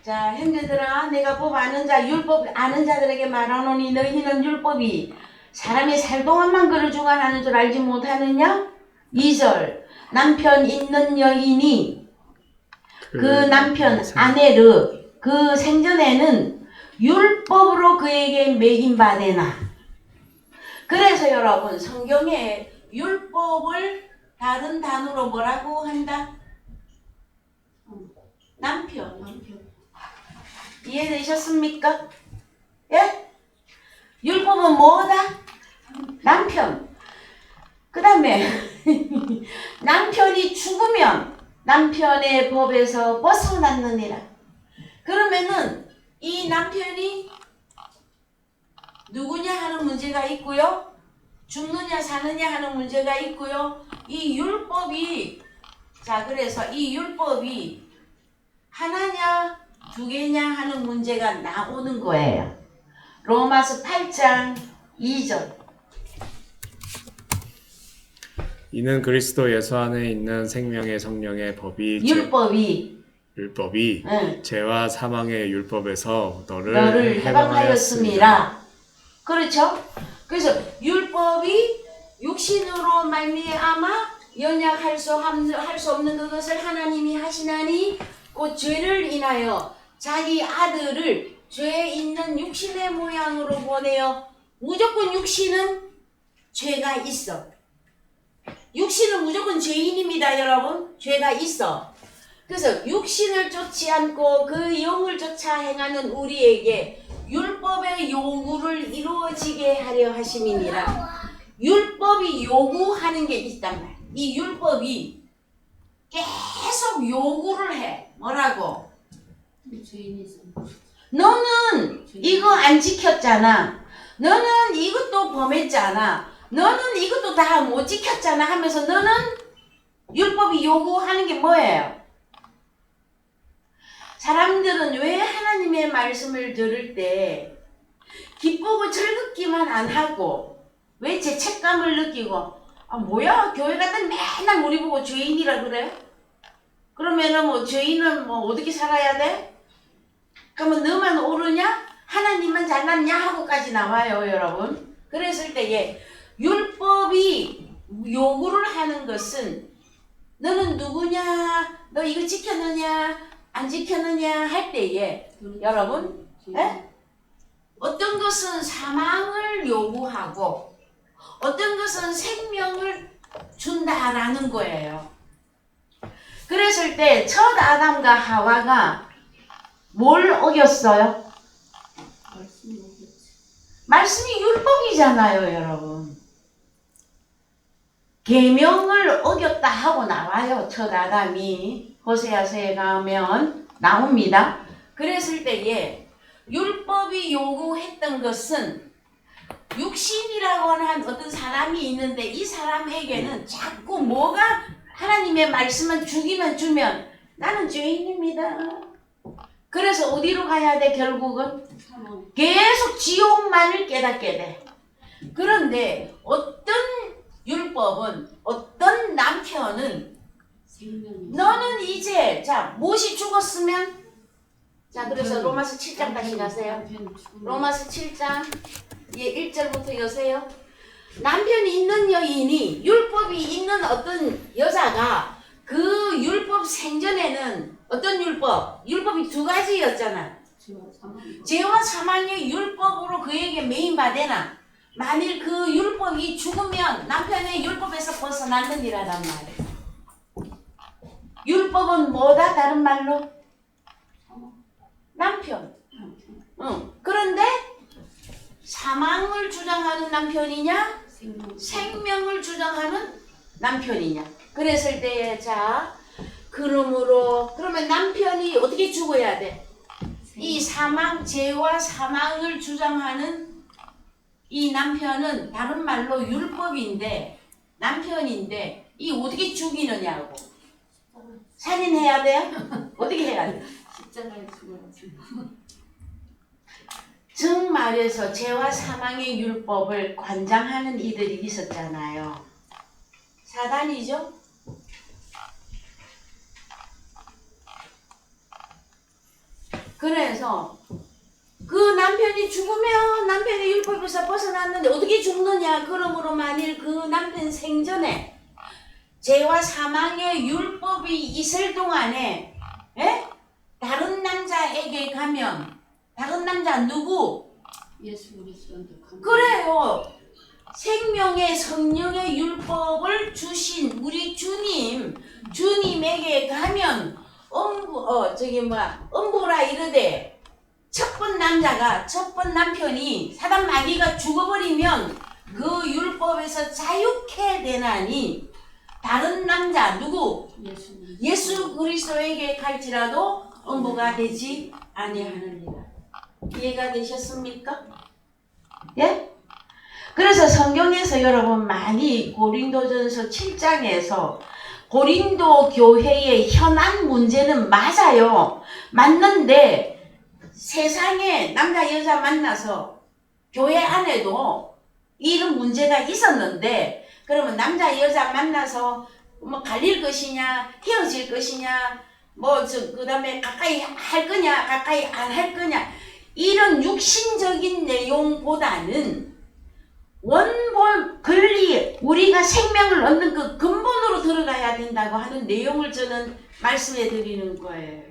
자, 형제들아, 내가 법 아는 자, 율법 아는 자들에게 말하노니 너희는 율법이 사람이 살 동안만 그를 주관하는 줄 알지 못하느냐? 2절, 남편 있는 여인이 그 남편 아내를 그 생전에는 율법으로 그에게 매김받으나. 그래서 여러분, 성경에 율법을 다른 단어로 뭐라고 한다? 남편. 이해되셨습니까? 예? 율법은 뭐다? 남편. 그 다음에 남편이 죽으면 남편의 법에서 벗어났느니라. 그러면은 이 남편이 누구냐 하는 문제가 있고요. 죽느냐 사느냐 하는 문제가 있고요. 이 율법이, 자, 그래서 이 율법이 하나냐 두 개냐 하는 문제가 나오는 거예요. 로마서 8장 2절. 이는 그리스도 예수 안에 있는 생명의 성령의 법이 율법이 응. 죄와 사망의 율법에서 너를 해방하였음이라. 그렇죠? 그래서 율법이 육신으로 말미암아 연약할 수 없는 그것을 하나님이 하시나니 그 죄를 인하여 자기 아들을 죄 있는 육신의 모양으로 보내어. 무조건 육신은 죄가 있어. 육신은 무조건 죄인입니다, 여러분. 죄가 있어. 그래서 육신을 쫓지 않고 그 영을 쫓아 행하는 우리에게 율법의 요구를 이루어지게 하려 하심이니라. 율법이 요구하는 게 있단 말이야. 이 율법이 계속 요구를 해. 뭐라고? 너는 이거 안 지켰잖아. 너는 이것도 범했잖아. 너는 이것도 다 못 지켰잖아 하면서 너는 율법이 요구하는 게 뭐예요? 사람들은 왜 하나님의 말씀을 들을 때 기쁘고 즐겁기만 안 하고 왜 죄책감을 느끼고, 아 뭐야 교회 갔더니 맨날 우리 보고 죄인이라 그래? 그러면은 뭐 죄인은 뭐 어떻게 살아야 돼? 그러면 너만 옳으냐? 하나님만 잘났냐? 하고까지 나와요, 여러분. 그랬을 때에 율법이 요구를 하는 것은 너는 누구냐? 너 이거 지켰느냐? 안 지켰느냐? 할 때에 여러분, 에? 어떤 것은 사망을 요구하고 어떤 것은 생명을 준다라는 거예요. 그랬을 때 첫 아담과 하와가 뭘 어겼어요? 말씀이 율법이잖아요, 여러분. 계명을 어겼다 하고 나와요. 첫 아담이 호세아서에 가면 나옵니다. 그랬을 때에 율법이 요구했던 것은 육신이라고 하는 어떤 사람이 있는데 이 사람에게는 자꾸 뭐가 하나님의 말씀만 주기만 주면 나는 죄인입니다. 그래서 어디로 가야 돼? 결국은 계속 지옥만을 깨닫게 돼. 그런데 어떤 율법은, 어떤 남편은 너는 이제, 자, 무엇이 죽었으면, 자, 그래서 로마서 7장 다시 가세요. 로마서 7장 1절부터 여세요. 남편이 있는 여인이, 율법이 있는 어떤 여자가 그 율법 생전에는 어떤 율법? 율법이 두 가지였잖아. 죄와 사망의 율법으로 그에게 매인받으나 만일 그 율법이 죽으면 남편의 율법에서 벗어났느니라란 말이에요. 율법은 뭐다? 다른 말로? 남편. 그런데 사망을 주장하는 남편이냐? 생명을 주장하는 남편이냐? 그랬을 때에 자, 그러면 남편이 어떻게 죽어야 돼? 이 사망, 죄와 사망을 주장하는 이 남편은 다른 말로 율법인데, 남편인데 이 어떻게 죽이느냐고. 살인해야 돼요? 어떻게 해야 돼? 십자가에 죽어야지. 즉 말해서 죄와 사망의 율법을 관장하는 이들이 있었잖아요. 사단이죠? 그래서 그 남편이 죽으면 남편의 율법에서 벗어났는데 어떻게 죽느냐? 그러므로 만일 그 남편 생전에 죄와 사망의 율법이 있을 동안에 다른 남자에게 가면 다른 남자 누구? 예수 그리스도한테 그래요. 생명의 성령의 율법을 주신 우리 주님에게 가면 엄보라 이르되 첫 번 남편이 사단 마귀가 죽어버리면 그 율법에서 자유케 되나니 다른 남자 누구? 예수 그리스도에게 갈지라도 엄보가 되지 아니하느니라. 이해가 되셨습니까? 예? 그래서 성경에서 여러분 많이 고린도전서 7장에서 고린도 교회의 현안 문제는 맞아요. 맞는데 세상에 남자 여자 만나서 교회 안에도 이런 문제가 있었는데 그러면 남자 여자 만나서 뭐 갈릴 것이냐 헤어질 것이냐 그 다음에 가까이 할 거냐 가까이 안 할 거냐 이런 육신적인 내용보다는 원본 권리 우리가 생명을 얻는 그 근본으로 들어가야 된다고 하는 내용을 저는 말씀해 드리는 거예요.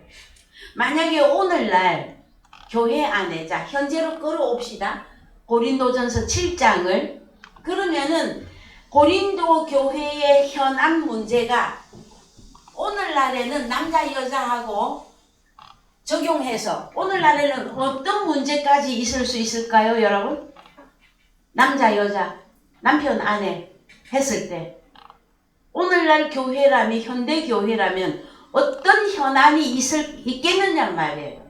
만약에 오늘날 교회 안에 자 현재로 끌어옵시다. 고린도전서 7장을 그러면은 고린도 교회의 현안 문제가 오늘날에는 남자 여자하고 적용해서 오늘날에는 어떤 문제까지 있을 수 있을까요, 여러분? 남자 여자 남편 아내 했을 때 오늘날 교회라면 현대 교회라면 어떤 현안이 있겠느냐 말이에요.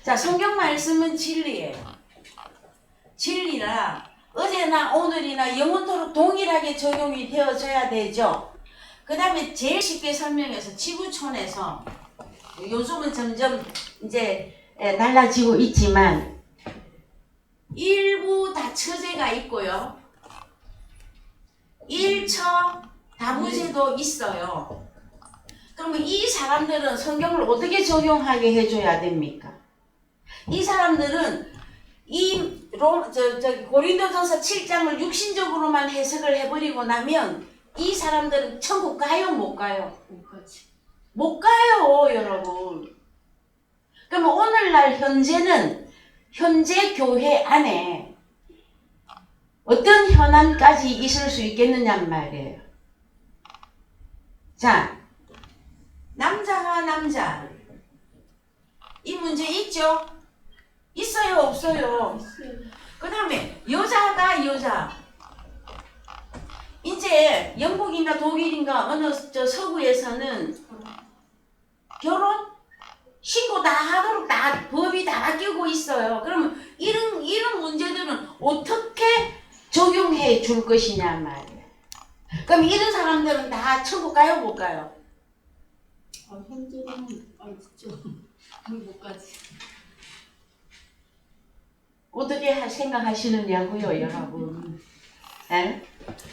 자, 성경 말씀은 진리예요. 진리라 어제나 오늘이나 영원토록 동일하게 적용이 되어져야 되죠. 그 다음에 제일 쉽게 설명해서 지구촌에서 요즘은 점점 이제 달라지고 있지만 일부 다처제가 있고요. 일처 다부제도 있어요. 그러면 이 사람들은 성경을 어떻게 적용하게 해줘야 됩니까? 이 사람들은 고린도전서 7장을 육신적으로만 해석을 해버리고 나면 이 사람들은 천국 가요 못 가요? 못 가지. 못 가요 여러분. 그러면 오늘날 현재 교회 안에 어떤 현안까지 있을 수 있겠느냐 말이에요. 자, 남자와 남자 이 문제 있죠? 있어요 없어요? 그 다음에 여자가 여자 이제 영국인가 독일인가 어느 서구에서는 결혼 신고 다 하도록 다 법이 다 바뀌고 있어요. 그러면 이런 문제들은 어떻게 적용해 줄 것이냐 말이에요. 그럼 이런 사람들은 다 천국 가요 못 가요? 현재는 좀 못 가지. 어떻게 생각하시느냐고요, 여러분? 에?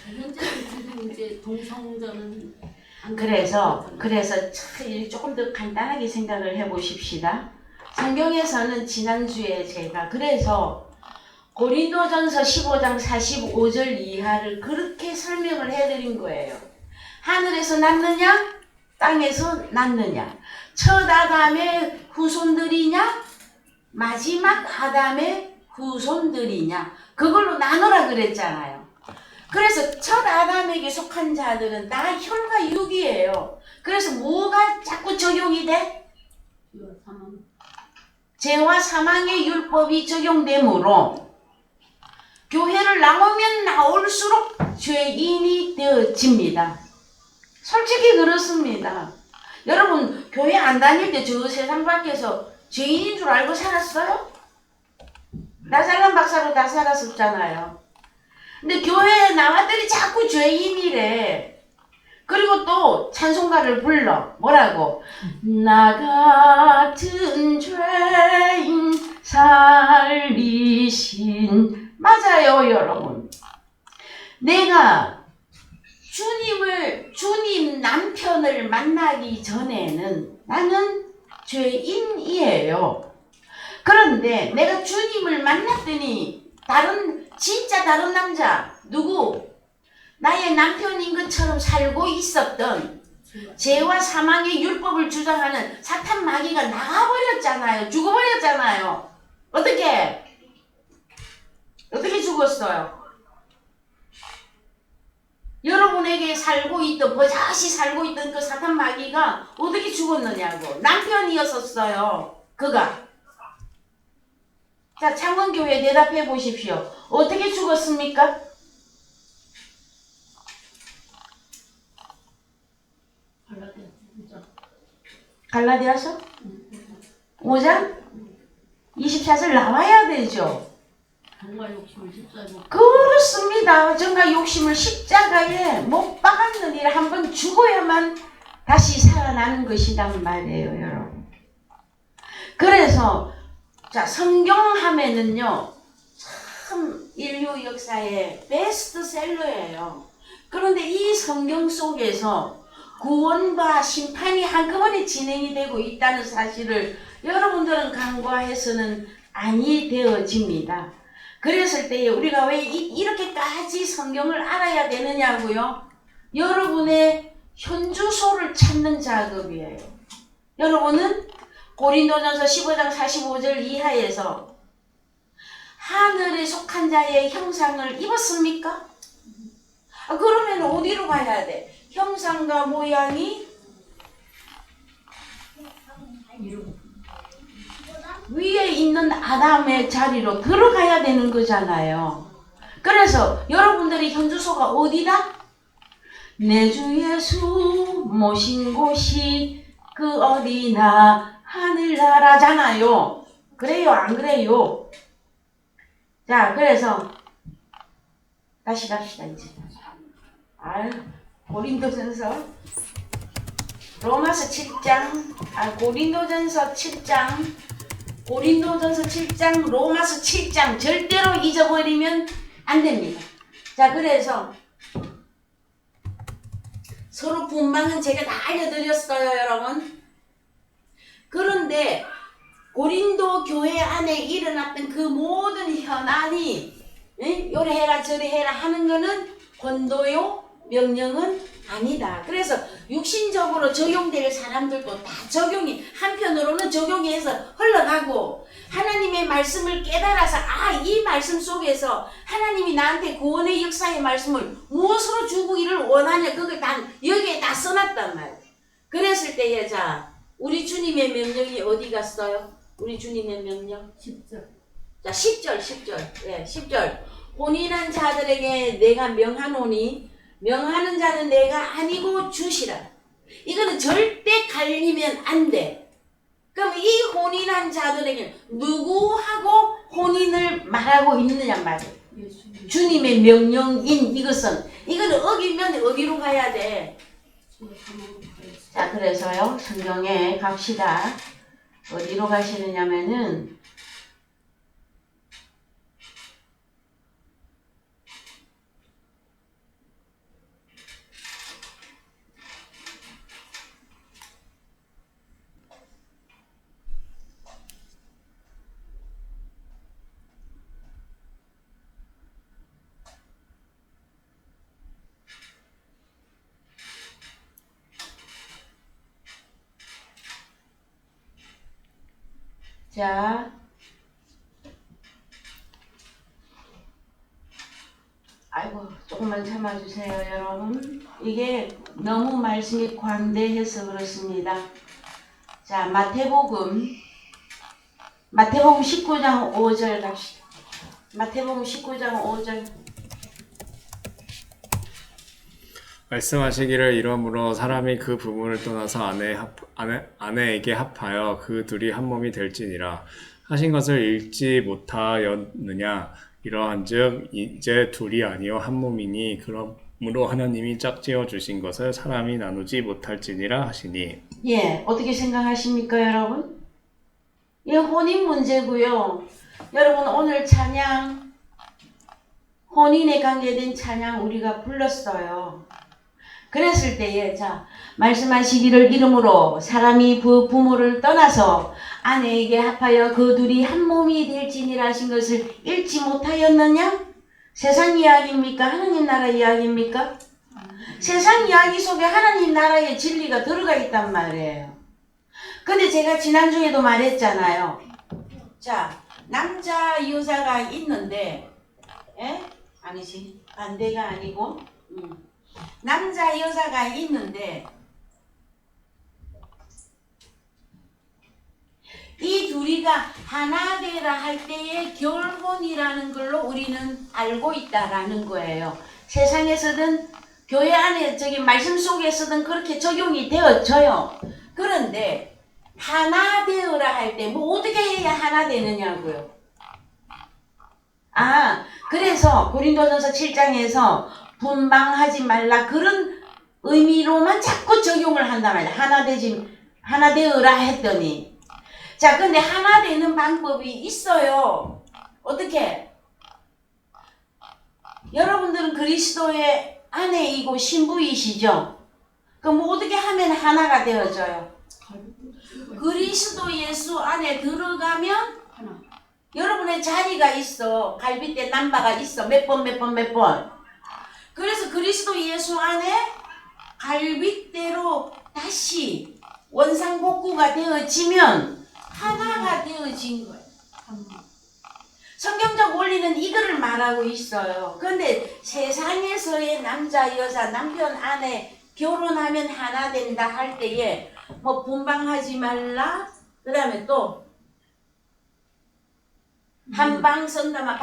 현재는 지금 이제 동성전은 안 그래서 가고 조금 더 간단하게 생각을 해보십시다. 성경에서는 지난주에 제가 그래서 고린도전서 15장 45절 이하를 그렇게 설명을 해드린 거예요. 하늘에서 났느냐? 땅에서 났느냐? 첫 아담의 후손들이냐? 마지막 아담의 후손들이냐? 그걸로 나누라 그랬잖아요. 그래서 첫 아담에게 속한 자들은 다 혈과 육이에요. 그래서 뭐가 자꾸 적용이 돼? 사망. 죄와 사망의 율법이 적용되므로 교회를 나오면 나올수록 죄인이 되어집니다. 솔직히 그렇습니다. 여러분 교회 안 다닐 때 저 세상 밖에서 죄인인 줄 알고 살았어요? 나살람 박사로 다 살았었잖아요. 근데 교회에 나왔더니 자꾸 죄인이래. 그리고 또 찬송가를 불러. 뭐라고? 나 같은 죄인 살리신. 맞아요, 여러분. 내가 주님 남편을 만나기 전에는 나는 죄인이에요. 그런데 내가 주님을 만났더니 진짜 다른 남자, 누구? 나의 남편인 것처럼 살고 있었던 죄와 사망의 율법을 주장하는 사탄 마귀가 나가버렸잖아요. 죽어버렸잖아요. 어떻게 죽었어요? 여러분에게 버젓이 살고 있던 그 사탄 마귀가 어떻게 죽었느냐고. 남편이었었어요. 그가. 자, 창원교회 대답해 보십시오. 어떻게 죽었습니까? 갈라디아서 5장 24절 나와야 되죠. 정말 욕심을 십자가에 그렇습니다. 정말 욕심을 십자가에 못 박았느니라. 한번 죽어야만 다시 살아나는 것이란 말이에요, 여러분. 그래서 자, 성경 하면은요 참 인류 역사의 베스트셀러예요. 그런데 이 성경 속에서 구원과 심판이 한꺼번에 진행이 되고 있다는 사실을 여러분들은 간과해서는 아니 되어집니다. 그랬을 때 우리가 왜 이렇게까지 성경을 알아야 되느냐고요? 여러분의 현주소를 찾는 작업이에요. 여러분은 고린도전서 15장 45절 이하에서 하늘에 속한 자의 형상을 입었습니까? 그러면 어디로 가야 돼? 형상과 모양이 위에 있는 아담의 자리로 들어가야 되는 거잖아요. 그래서 여러분들의 현주소가 어디다? 내 주 예수 모신 곳이 그 어디나 하늘나라잖아요. 그래요, 안 그래요? 자, 그래서 다시 갑시다 이제. 고린도전서 로마서 7장, 고린도전서 7장, 고린도전서 7장, 로마서 7장 절대로 잊어버리면 안 됩니다. 자, 그래서 서로 분방은 제가 다 알려드렸어요, 여러분. 그런데 고린도 교회 안에 일어났던 그 모든 현안이 요래 해라 저래 해라 하는 거는 권도요 명령은 아니다. 그래서 육신적으로 적용될 사람들도 다 한편으로는 적용이 해서 흘러가고, 하나님의 말씀을 깨달아서 이 말씀 속에서 하나님이 나한테 구원의 역사의 말씀을 무엇으로 주기를 원하냐, 그걸 여기에 다 써놨단 말이에요. 그랬을 때에 자, 우리 주님의 명령이 어디 갔어요? 우리 주님의 명령 10절. 자, 10절. 예, 10절. 혼인한 자들에게 내가 명하노니 명하는 자는 내가 아니고 주시라. 이거는 절대 갈리면 안 돼. 그럼 이 혼인한 자들에게 누구하고 혼인을 말하고 있느냐 말이에요. 주님의 명령인 이거는 어기면 어디로 가야 돼? 자, 그래서요, 성경에 갑시다. 어디로 가시느냐면은, 자, 아이고, 조금만 참아주세요, 여러분. 이게 너무 말씀이 광대해서 그렇습니다. 자, 마태복음 19장 5절 갑시다. 마태복음 19장 5절. 말씀하시기를 이러므로 사람이 그 부모를 떠나서 아내에게 합하여 그 둘이 한 몸이 될지니라 하신 것을 읽지 못하였느냐. 이러한즉 이제 둘이 아니요 한 몸이니 그러므로 하나님이 짝지어 주신 것을 사람이 나누지 못할지니라 하시니. 예, 어떻게 생각하십니까, 여러분? 이 혼인 문제고요. 여러분, 오늘 찬양, 혼인에 관계된 찬양 우리가 불렀어요. 그랬을 때에, 자, 말씀하시기를 이름으로 사람이 그 부모를 떠나서 아내에게 합하여 그 둘이 한 몸이 될지니라 하신 것을 읽지 못하였느냐? 세상 이야기입니까? 하나님 나라 이야기입니까? 세상 이야기 속에 하나님 나라의 진리가 들어가 있단 말이에요. 근데 제가 지난주에도 말했잖아요. 자, 남자 여자가 있는데, 예? 아니지, 반대가 아니고, 남자 여자가 있는데 이 둘이가 하나 되라 할 때의 결혼이라는 걸로 우리는 알고 있다라는 거예요. 세상에서든 교회 안에 저기 말씀 속에서든 그렇게 적용이 되어져요. 그런데 하나 되어라 할 때 뭐 어떻게 해야 하나 되느냐고요. 아, 그래서 고린도전서 7장에서 분방하지 말라 그런 의미로만 자꾸 적용을 한단 말이야. 하나 되어라 했더니. 자, 근데 하나 되는 방법이 있어요. 어떻게? 여러분들은 그리스도의 아내이고 신부이시죠? 그럼 뭐 어떻게 하면 하나가 되어져요? 그리스도 예수 안에 들어가면 여러분의 자리가 있어. 갈빗대 남바가 있어. 몇 번. 그래서 그리스도 예수 안에 갈빗대로 다시 원상복구가 되어지면 하나가 되어진 거예요. 성경적 원리는 이거를 말하고 있어요. 그런데 세상에서의 남자, 여자, 남편, 아내 결혼하면 하나 된다 할 때에 뭐 분방하지 말라. 그 다음에 또 한 방 쓴다,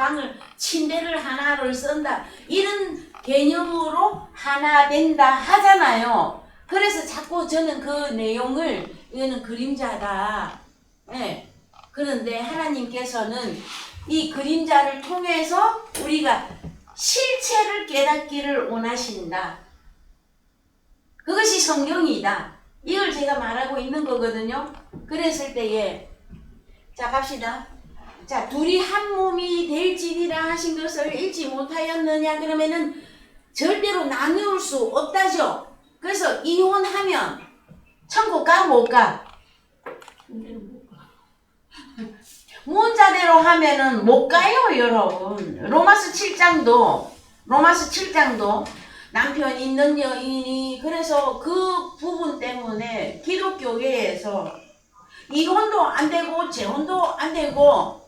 침대를 하나를 쓴다. 이런 개념으로 하나 된다 하잖아요. 그래서 자꾸 저는 그 내용을, 이거는 그림자다. 예. 그런데 하나님께서는 이 그림자를 통해서 우리가 실체를 깨닫기를 원하신다. 그것이 성경이다. 이걸 제가 말하고 있는 거거든요. 그랬을 때에, 자, 갑시다. 자, 둘이 한 몸이 될지니라 하신 것을 읽지 못하였느냐? 그러면은 절대로 나눌 수 없다죠. 그래서 이혼하면 천국 가? 못 가? 문자대로 하면은 못 가요, 여러분. 로마서 7장도 남편 있는 여인이 그래서 그 부분 때문에 기독교계에서 이혼도 안 되고 재혼도 안 되고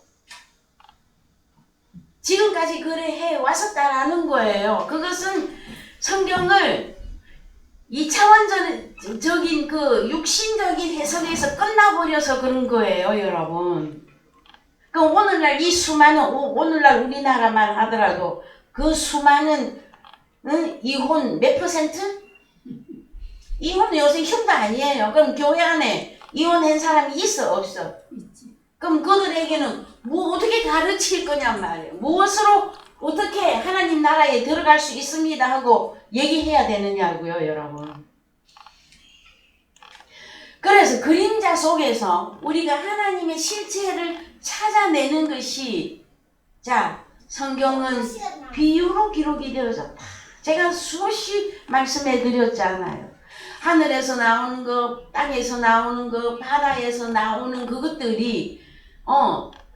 지금까지 그래 해 왔었다라는 거예요. 그것은 성경을 2차원적인 그 육신적인 해석에서 끝나버려서 그런 거예요, 여러분. 그럼 오늘날 이 수많은, 오늘날 우리나라만 하더라도 그 수많은 이혼 몇 %? 이혼은 요새 흉도 아니에요. 그럼 교회 안에 이혼한 사람이 있어, 없어? 있지. 그럼 그들에게는 뭐 어떻게 가르칠 거냔 말이에요. 무엇으로 어떻게 하나님 나라에 들어갈 수 있습니다 하고 얘기해야 되느냐고요, 여러분. 그래서 그림자 속에서 우리가 하나님의 실체를 찾아내는 것이 자 성경은 비유로 기록이 되어졌다. 제가 수없이 말씀해 드렸잖아요. 하늘에서 나오는 거, 땅에서 나오는 거, 바다에서 나오는 그것들이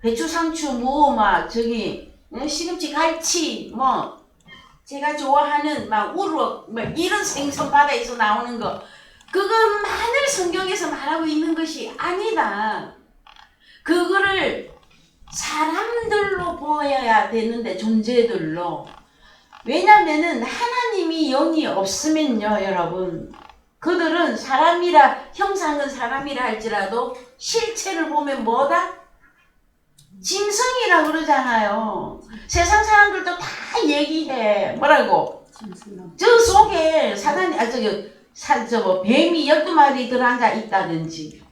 배추, 상추, 막 시금치, 갈치, 제가 좋아하는 우럭, 이런 생선 바다에서 나오는 거 그것만을 성경에서 말하고 있는 것이 아니다. 그거를 사람들로 보여야 되는데 존재들로. 왜냐면은 하나님이 영이 없으면요 여러분 그들은 사람이라 형상은 사람이라 할지라도 실체를 보면 뭐다? 짐승이라 그러잖아요. 세상 사람들도 다 얘기해. 뭐라고? 저 속에 사단이 뱀이 12마리 들어앉아 있다든지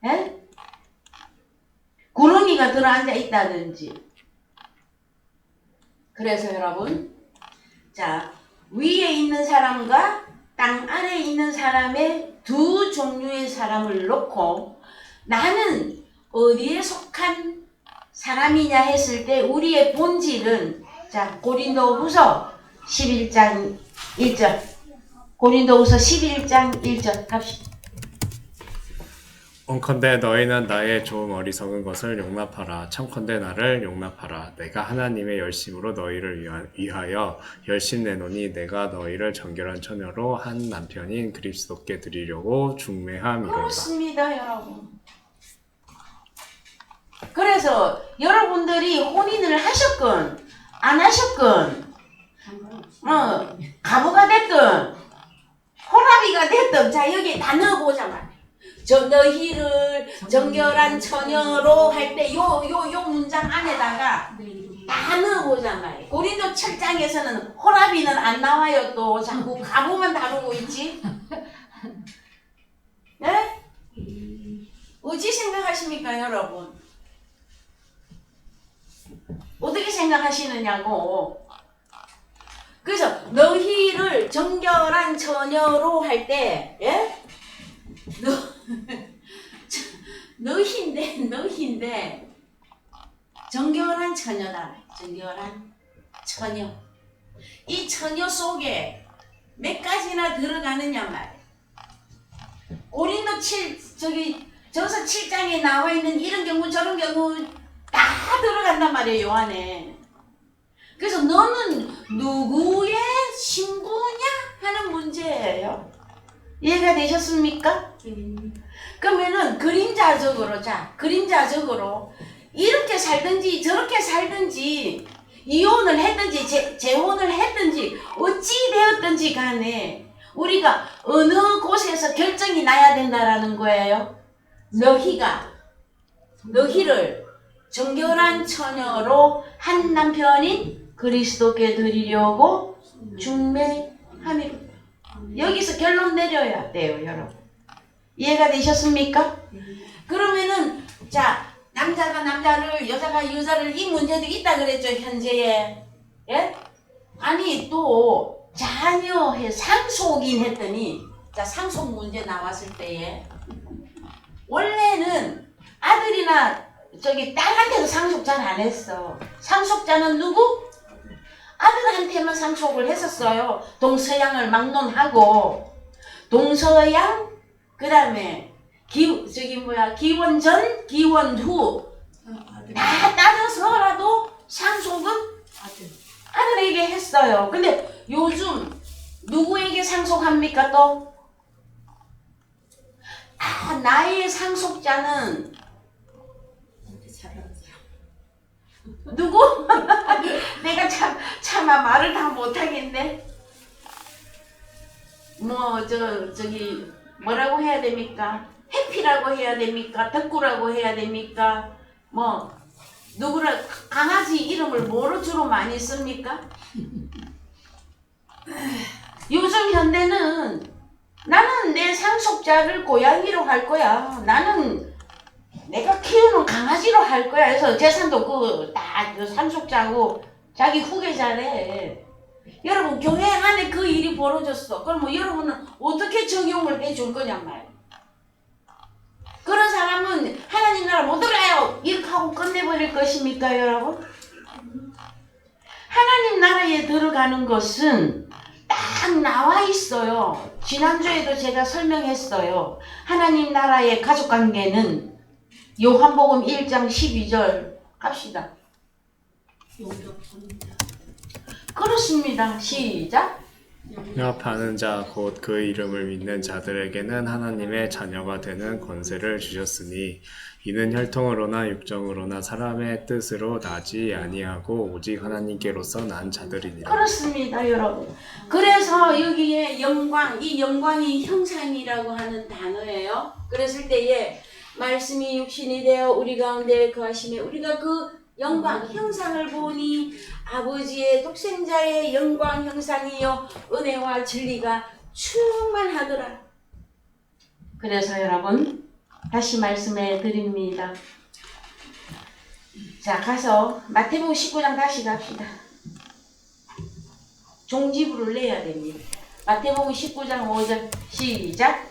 에? 구렁이가 들어앉아 있다든지. 그래서 여러분 자 위에 있는 사람과 땅 아래에 있는 사람의 두 종류의 사람을 놓고 나는 어디에 속한 사람이냐 했을 때 우리의 본질은 자 고린도후서 11장 1절 고린도후서 11장 1절 갑시다. 원컨대 너희는 나의 좀 어리석은 것을 용납하라. 청컨대 나를 용납하라. 내가 하나님의 열심으로 너희를 위하여 열심 내노니 내가 너희를 정결한 처녀로 한 남편인 그리스도께 드리려고 중매함이로다. 그렇습니다 여러분. 그래서 여러분들이 혼인을 하셨건 안 하셨건 가부가 됐든 호라비가 됐든 자 여기 다 넣어보자. 저 너희를 정결한 처녀로 할 때 요 문장 안에다가 다 넣어보잖아요. 고린도 7장에서는 호라비는 안 나와요. 또 자꾸 가보만 다루고 있지. 네? 어찌 생각하십니까 여러분? 어떻게 생각하시느냐고. 그래서 너희를 정결한 처녀로 할 때 예? 너희인데 정결한 처녀다. 정결한 처녀. 이 처녀 속에 몇 가지나 들어가느냐 말이야. 고린도 저서 7장에 나와 있는 이런 경우 저런 경우 다 들어간단 말이에요. 요 안에. 그래서 너는 누구의 신부냐 하는 문제예요. 이해가 되셨습니까? 그러면은 그림자적으로 이렇게 살든지 저렇게 살든지 이혼을 했든지 재혼을 했든지 어찌 되었든지 간에 우리가 어느 곳에서 결정이 나야 된다라는 거예요. 너희를 정결한 처녀로 한 남편인 그리스도께 드리려고 중매함이로다. 여기서 결론 내려야 돼요 여러분. 이해가 되셨습니까? 그러면은 자 남자가 남자를 여자가 여자를 이 문제도 있다 그랬죠 현재에. 예? 아니 또 자녀의 상속인 했더니 자 상속 문제 나왔을 때에 원래는 아들이나 딸한테도 상속 잘 안 했어. 상속자는 누구? 아들한테만 상속을 했었어요. 동서양을 막론하고 동서양 그 다음에 기원 전 기원 후 다 따져서라도 상속은 아들에게 했어요. 근데 요즘 누구에게 상속합니까 또? 나의 상속자는 누구? 내가 차마 말을 다 못하겠네. 뭐라고 해야 됩니까? 해피라고 해야 됩니까? 덕구라고 해야 됩니까? 누구를 강아지 이름을 뭐로 주로 많이 씁니까? 요즘 현대는 나는 내 상속자를 고양이로 할 거야. 나는 내가 키우는 강아지로 할 거야. 그래서 재산도 다 상속자고 자기 후계자래. 여러분 교회 안에 그 일이 벌어졌어. 그럼 여러분은 어떻게 적용을 해줄 거냔 말이야. 하나님 나라 못 들어가요 이렇게 하고 끝내버릴 것입니까 여러분? 하나님 나라에 들어가는 것은 딱 나와 있어요. 지난주에도 제가 설명했어요. 하나님 나라의 가족관계는 요한복음 1장 12절 갑시다. 용접하는 자. 그렇습니다. 시작. 영접하는 자 곧 그 이름을 믿는 자들에게는 하나님의 자녀가 되는 권세를 주셨으니 이는 혈통으로나 육정으로나 사람의 뜻으로 나지 아니하고 오직 하나님께로서 난 자들이니라. 그렇습니다 여러분. 그래서 여기에 영광, 이 영광이 형상이라고 하는 단어예요. 그랬을 때에 말씀이 육신이 되어 우리 가운데 거하심에 우리가 그 영광, 형상을 보니 아버지의 독생자의 영광 형상이요 은혜와 진리가 충만하더라. 그래서 여러분 다시 말씀해 드립니다. 자 가서 마태복음 19장 다시 갑시다. 종지부를 내야 됩니다. 마태복음 19장 5절 시작.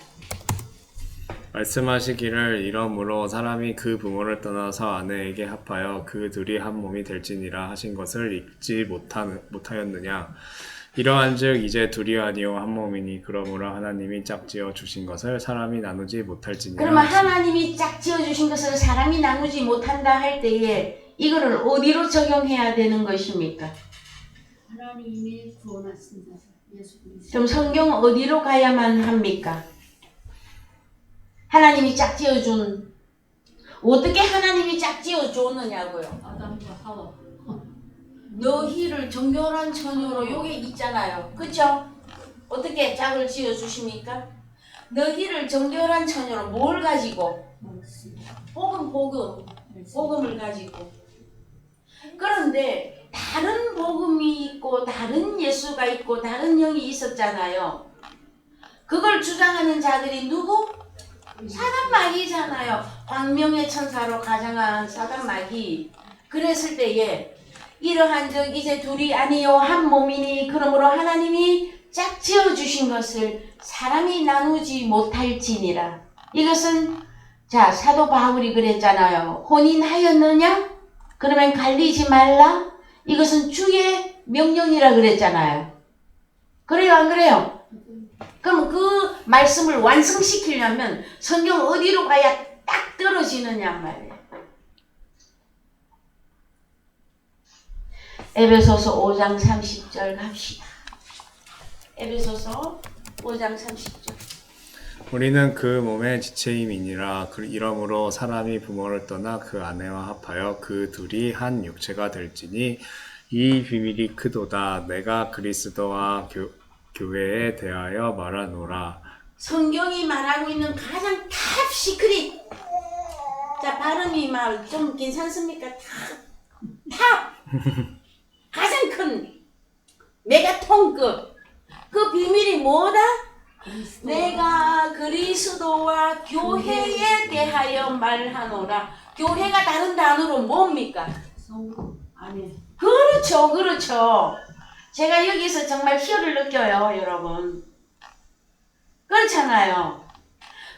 말씀하시기를 이러므로 사람이 그 부모를 떠나서 아내에게 합하여 그 둘이 한 몸이 될지니라 하신 것을 읽지 못하였느냐. 이러한즉 이제 둘이 아니요 한 몸이니 그러므로 하나님이 짝지어 주신 것을 사람이 나누지 못할지니라. 그러면 하나님이 짝지어 주신 것을 사람이 나누지 못한다 할 때에 이거를 어디로 적용해야 되는 것입니까? 하나님이 구원하신 자 예수 그리스도. 그럼 성경 어디로 가야만 합니까? 하나님이 짝지어 준 어떻게 하나님이 짝지어 줬느냐고요. 아담과 하와. 너희를 정결한 처녀로 요게 있잖아요. 그쵸? 어떻게 짝을 지어 주십니까? 너희를 정결한 처녀로 뭘 가지고? 말씀. 복음을 가지고. 그런데 다른 복음이 있고 다른 예수가 있고 다른 영이 있었잖아요. 그걸 주장하는 자들이 누구? 사단마귀잖아요. 광명의 천사로 가장한 사단마귀. 그랬을 때에 이러한즉 이제 둘이 아니요 한 몸이니 그러므로 하나님이 짝지어 주신 것을 사람이 나누지 못할지니라. 이것은 자 사도 바울이 그랬잖아요. 혼인하였느냐? 그러면 갈리지 말라. 이것은 주의 명령이라 그랬잖아요. 그래요 안 그래요? 그럼 그 말씀을 완성시키려면 성경 어디로 가야 딱 떨어지느냐 말이에요. 에베소서 5장 30절 갑시다. 에베소서 5장 30절. 우리는 그 몸의 지체임이니라. 이러므로 사람이 부모를 떠나 그 아내와 합하여 그 둘이 한 육체가 될지니 이 비밀이 크도다. 내가 그리스도와 교회에 대하여 말하노라. 성경이 말하고 있는 가장 탑 시크릿. 자 발음이 막 좀 괜찮습니까? 탑. 가장 큰 메가톤급. 그 비밀이 뭐다? 내가 그리스도와 교회에 대하여 말하노라. 교회가 다른 단어로 뭡니까? 성도 아멘. 그렇죠, 그렇죠. 제가 여기서 정말 희열을 느껴요, 여러분. 그렇잖아요.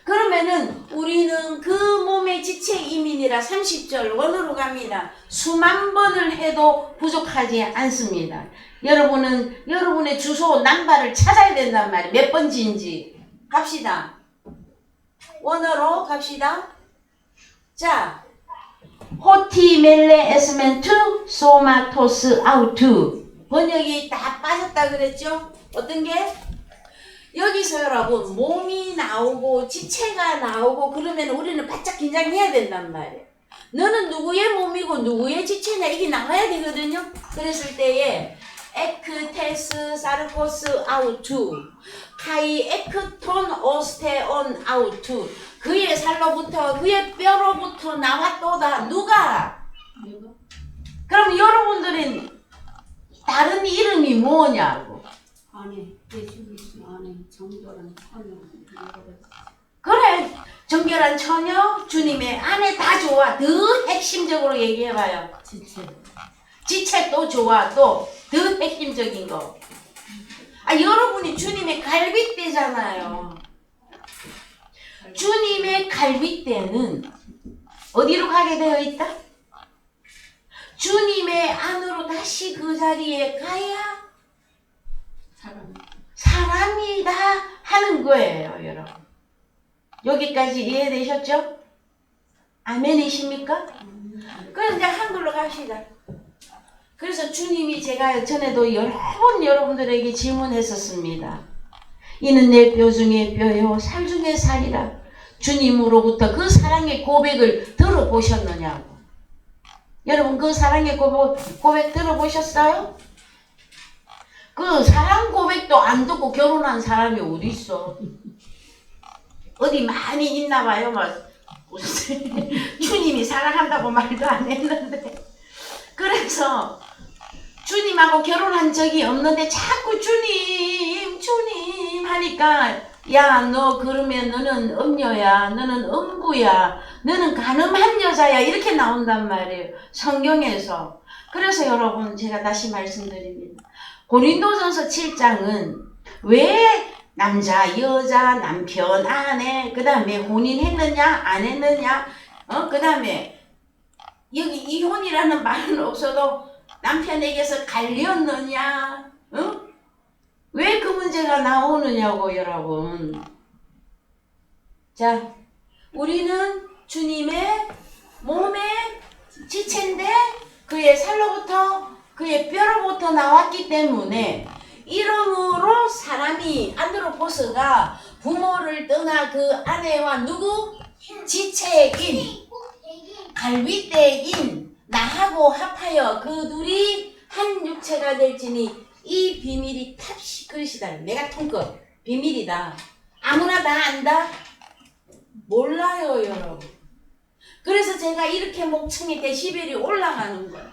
그러면은 우리는 그 몸의 지체이민이라 30절 원으로 갑니다. 수만 번을 해도 부족하지 않습니다. 여러분은 여러분의 주소 남바를 찾아야 된단 말이에요. 몇 번지인지. 갑시다. 원어로 갑시다. 자, 호티 멜레 에스멘투 소마토스 아우투. 번역이 다 빠졌다 그랬죠? 어떤 게? 여기서 여러분 몸이 나오고 지체가 나오고 그러면 우리는 바짝 긴장해야 된단 말이에요. 너는 누구의 몸이고 누구의 지체냐 이게 나와야 되거든요. 그랬을 때에 에크테스 사르코스 아우투 카이 에크톤 오스테온 아우투 그의 살로부터 그의 뼈로부터 나왔도다. 누가? 내가 그럼 여러분들은 다른 이름이 뭐냐고. 아내 예수 그리스도 아내 정결한 처녀. 그래 정결한 처녀 주님의 아내 다 좋아. 더 핵심적으로 얘기해봐요. 지체. 지체도 좋아. 또 더 핵심적인 거. 여러분이 주님의 갈빗대잖아요. 주님의 갈빗대는 어디로 가게 되어 있다? 주님의 안으로 다시 그 자리에 가야 사람. 사람이다 하는 거예요, 여러분. 여기까지 이해되셨죠? 아멘이십니까? 그럼 이제 한글로 갑시다. 그래서 주님이 제가 전에도 여러 번 여러분들에게 질문했었습니다. 이는 내 뼈 중에 뼈요 살 중에 살이라. 주님으로부터 그 사랑의 고백을 들어보셨느냐고. 여러분 그 사랑의 고백 들어보셨어요? 그 사랑 고백도 안 듣고 결혼한 사람이 어디 있어? 어디 많이 있나 봐요. 막 주님이 사랑한다고 말도 안 했는데. 그래서 주님하고 결혼한 적이 없는데 자꾸 주님 하니까 야, 너 그러면 너는 음녀야, 너는 음부야, 너는 간음한 여자야 이렇게 나온단 말이에요. 성경에서. 그래서 여러분 제가 다시 말씀드립니다. 고린도전서 7장은 왜 남자, 여자, 남편, 아내, 그 다음에 혼인했느냐 안 했느냐, 그 다음에 여기 이혼이라는 말은 없어도 남편에게서 갈렸느냐, 왜 그 문제가 나오느냐고 여러분. 자, 우리는 주님의 몸의 지체인데 그의 살로부터 그의 뼈로부터 나왔기 때문에 이러므로 사람이 안드로포스가 부모를 떠나 그 아내와 누구? 지체인 갈빗대인 나하고 합하여 그 둘이 한 육체가 될지니 이 비밀이 탑시크릿이다. 메가톤급 비밀이다. 아무나 다 안다? 몰라요 여러분. 그래서 제가 이렇게 목청의 데시벨이 올라가는 거야.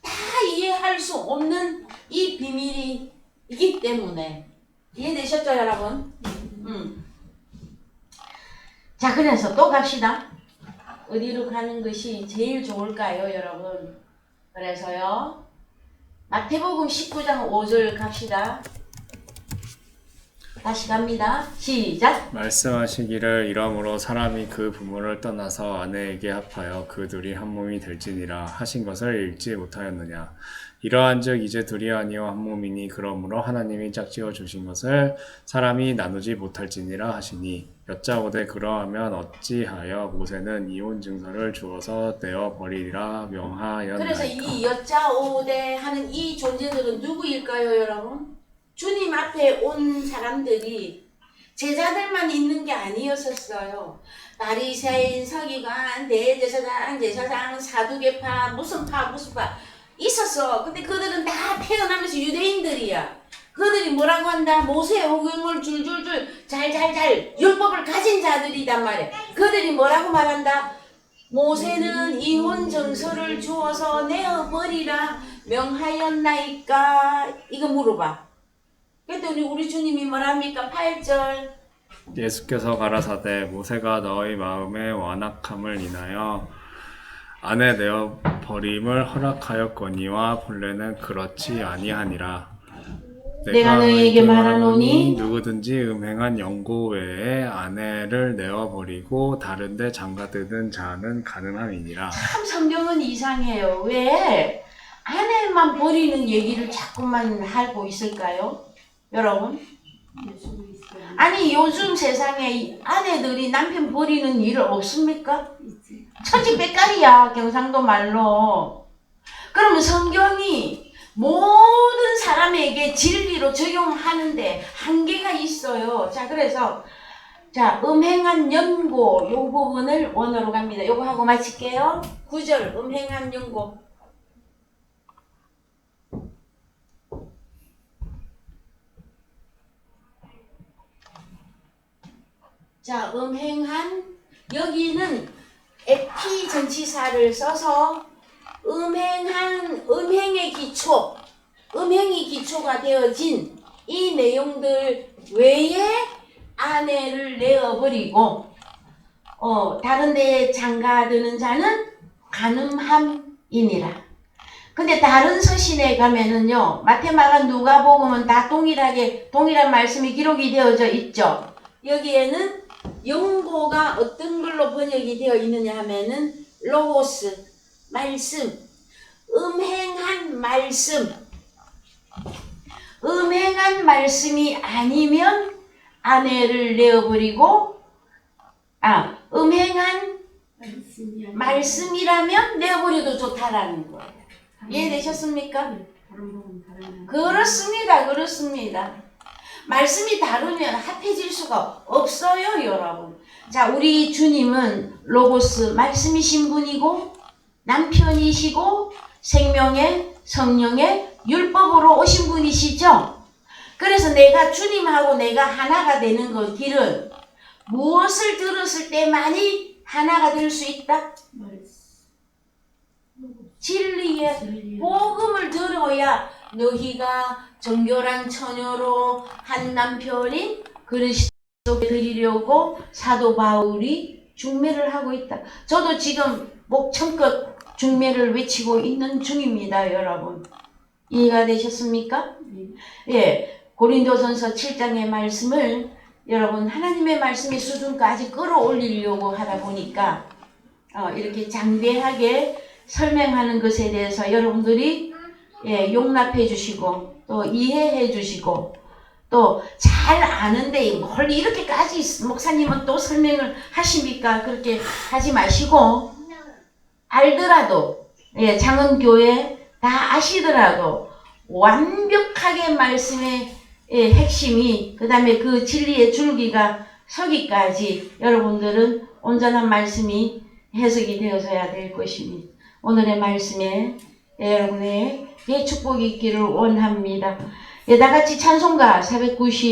다 이해할 수 없는 이 비밀이기 때문에. 이해되셨죠 여러분? 자, 그래서 또 갑시다. 어디로 가는 것이 제일 좋을까요 여러분? 그래서요 마태복음 19장 5절 갑시다. 다시 갑니다. 시작. 말씀하시기를 이러므로 사람이 그 부모를 떠나서 아내에게 합하여 그 둘이 한 몸이 될지니라 하신 것을 읽지 못하였느냐. 이러한즉 이제 둘이 아니요 한 몸이니 그러므로 하나님이 짝지어 주신 것을 사람이 나누지 못할지니라 하시니 여짜오되 그러하면 어찌하여 모세는 이혼 증서를 주어서 떼어 버리리라 명하였나이까. 그래서 이 여짜오대 하는 이 존재들은 누구일까요 여러분? 주님 앞에 온 사람들이 제자들만 있는 게 아니었었어요. 바리새인, 서기관, 대제사장, 제사장, 사두개파, 무슨 파 있었어. 근데 그들은 다 태어나면서 유대인들이야. 그들이 뭐라고 한다? 모세의 오경을 줄줄줄 잘잘잘 율법을 가진 자들이단 말이야. 그들이 뭐라고 말한다? 모세는 이혼 증서를 주어서 내어버리라 명하였나이까? 이거 물어봐. 그랬더니 우리 주님이 뭐랍니까? 8절. 예수께서 가라사대 모세가 너희 마음의 완악함을 인하여 아내 내어 버림을 허락하였거니와 본래는 그렇지 아니하니라. 내가 너희에게 말하노니 누구든지 음행한 영고 외에 아내를 내어 버리고 다른데 장가드는 자는 가늠함이니라. 참 성경은 이상해요. 왜 아내만 버리는 얘기를 자꾸만 하고 있을까요? 여러분? 예수도 있어요. 아니 요즘 세상에 아내들이 남편 버리는 일 없습니까? 있지. 천지백갈이야 경상도 말로. 그러면 성경이 모든 사람에게 진리로 적용하는데 한계가 있어요. 자, 그래서 자, 음행한 연고 요 부분을 원어로 갑니다. 요거 하고 마칠게요. 9절 음행한 연고. 자, 음행한, 여기는 에피 전치사를 써서 음행의 기초, 음행이 기초가 되어진 이 내용들 외에 아내를 내어버리고, 다른 데에 장가드는 자는 간음함이니라. 근데 다른 서신에 가면은요, 마태마가 누가복음은 다 동일한 말씀이 기록이 되어져 있죠. 여기에는 영고가 어떤 걸로 번역이 되어 있느냐 하면은 로고스, 말씀, 음행한 말씀. 음행한 말씀이 아니면 아내를 내어버리고, 음행한 말씀이라면 내어버려도 좋다라는 거예요. 이해되셨습니까? 다른 부분 다른 그렇습니다. 그렇습니다. 말씀이 다르면 합해질 수가 없어요, 여러분. 자, 우리 주님은 로고스 말씀이신 분이고 남편이시고 생명의 성령의 율법으로 오신 분이시죠. 그래서 내가 주님하고 내가 하나가 되는 그 길은 무엇을 들었을 때만이 하나가 될 수 있다? 진리의 복음을 들어야 너희가 정결한 처녀로 한 남편인 그리스도께 드리려고 사도 바울이 중매를 하고 있다. 저도 지금 목청껏 중매를 외치고 있는 중입니다, 여러분. 이해가 되셨습니까? 예, 고린도전서 7장의 말씀을 여러분 하나님의 말씀의 수준까지 끌어올리려고 하다 보니까 이렇게 장대하게 설명하는 것에 대해서 여러분들이 용납해 주시고 또 이해해 주시고 또 잘 아는데 뭘 이렇게까지 목사님은 또 설명을 하십니까? 그렇게 하지 마시고 알더라도 작은 교회 다 아시더라도 완벽하게 말씀의 핵심이 그 다음에 그 진리의 줄기가 서기까지 여러분들은 온전한 말씀이 해석이 되어져야 될 것입니다. 오늘의 말씀에 여러분의 축복이 있기를 원합니다. 다같이 찬송가 490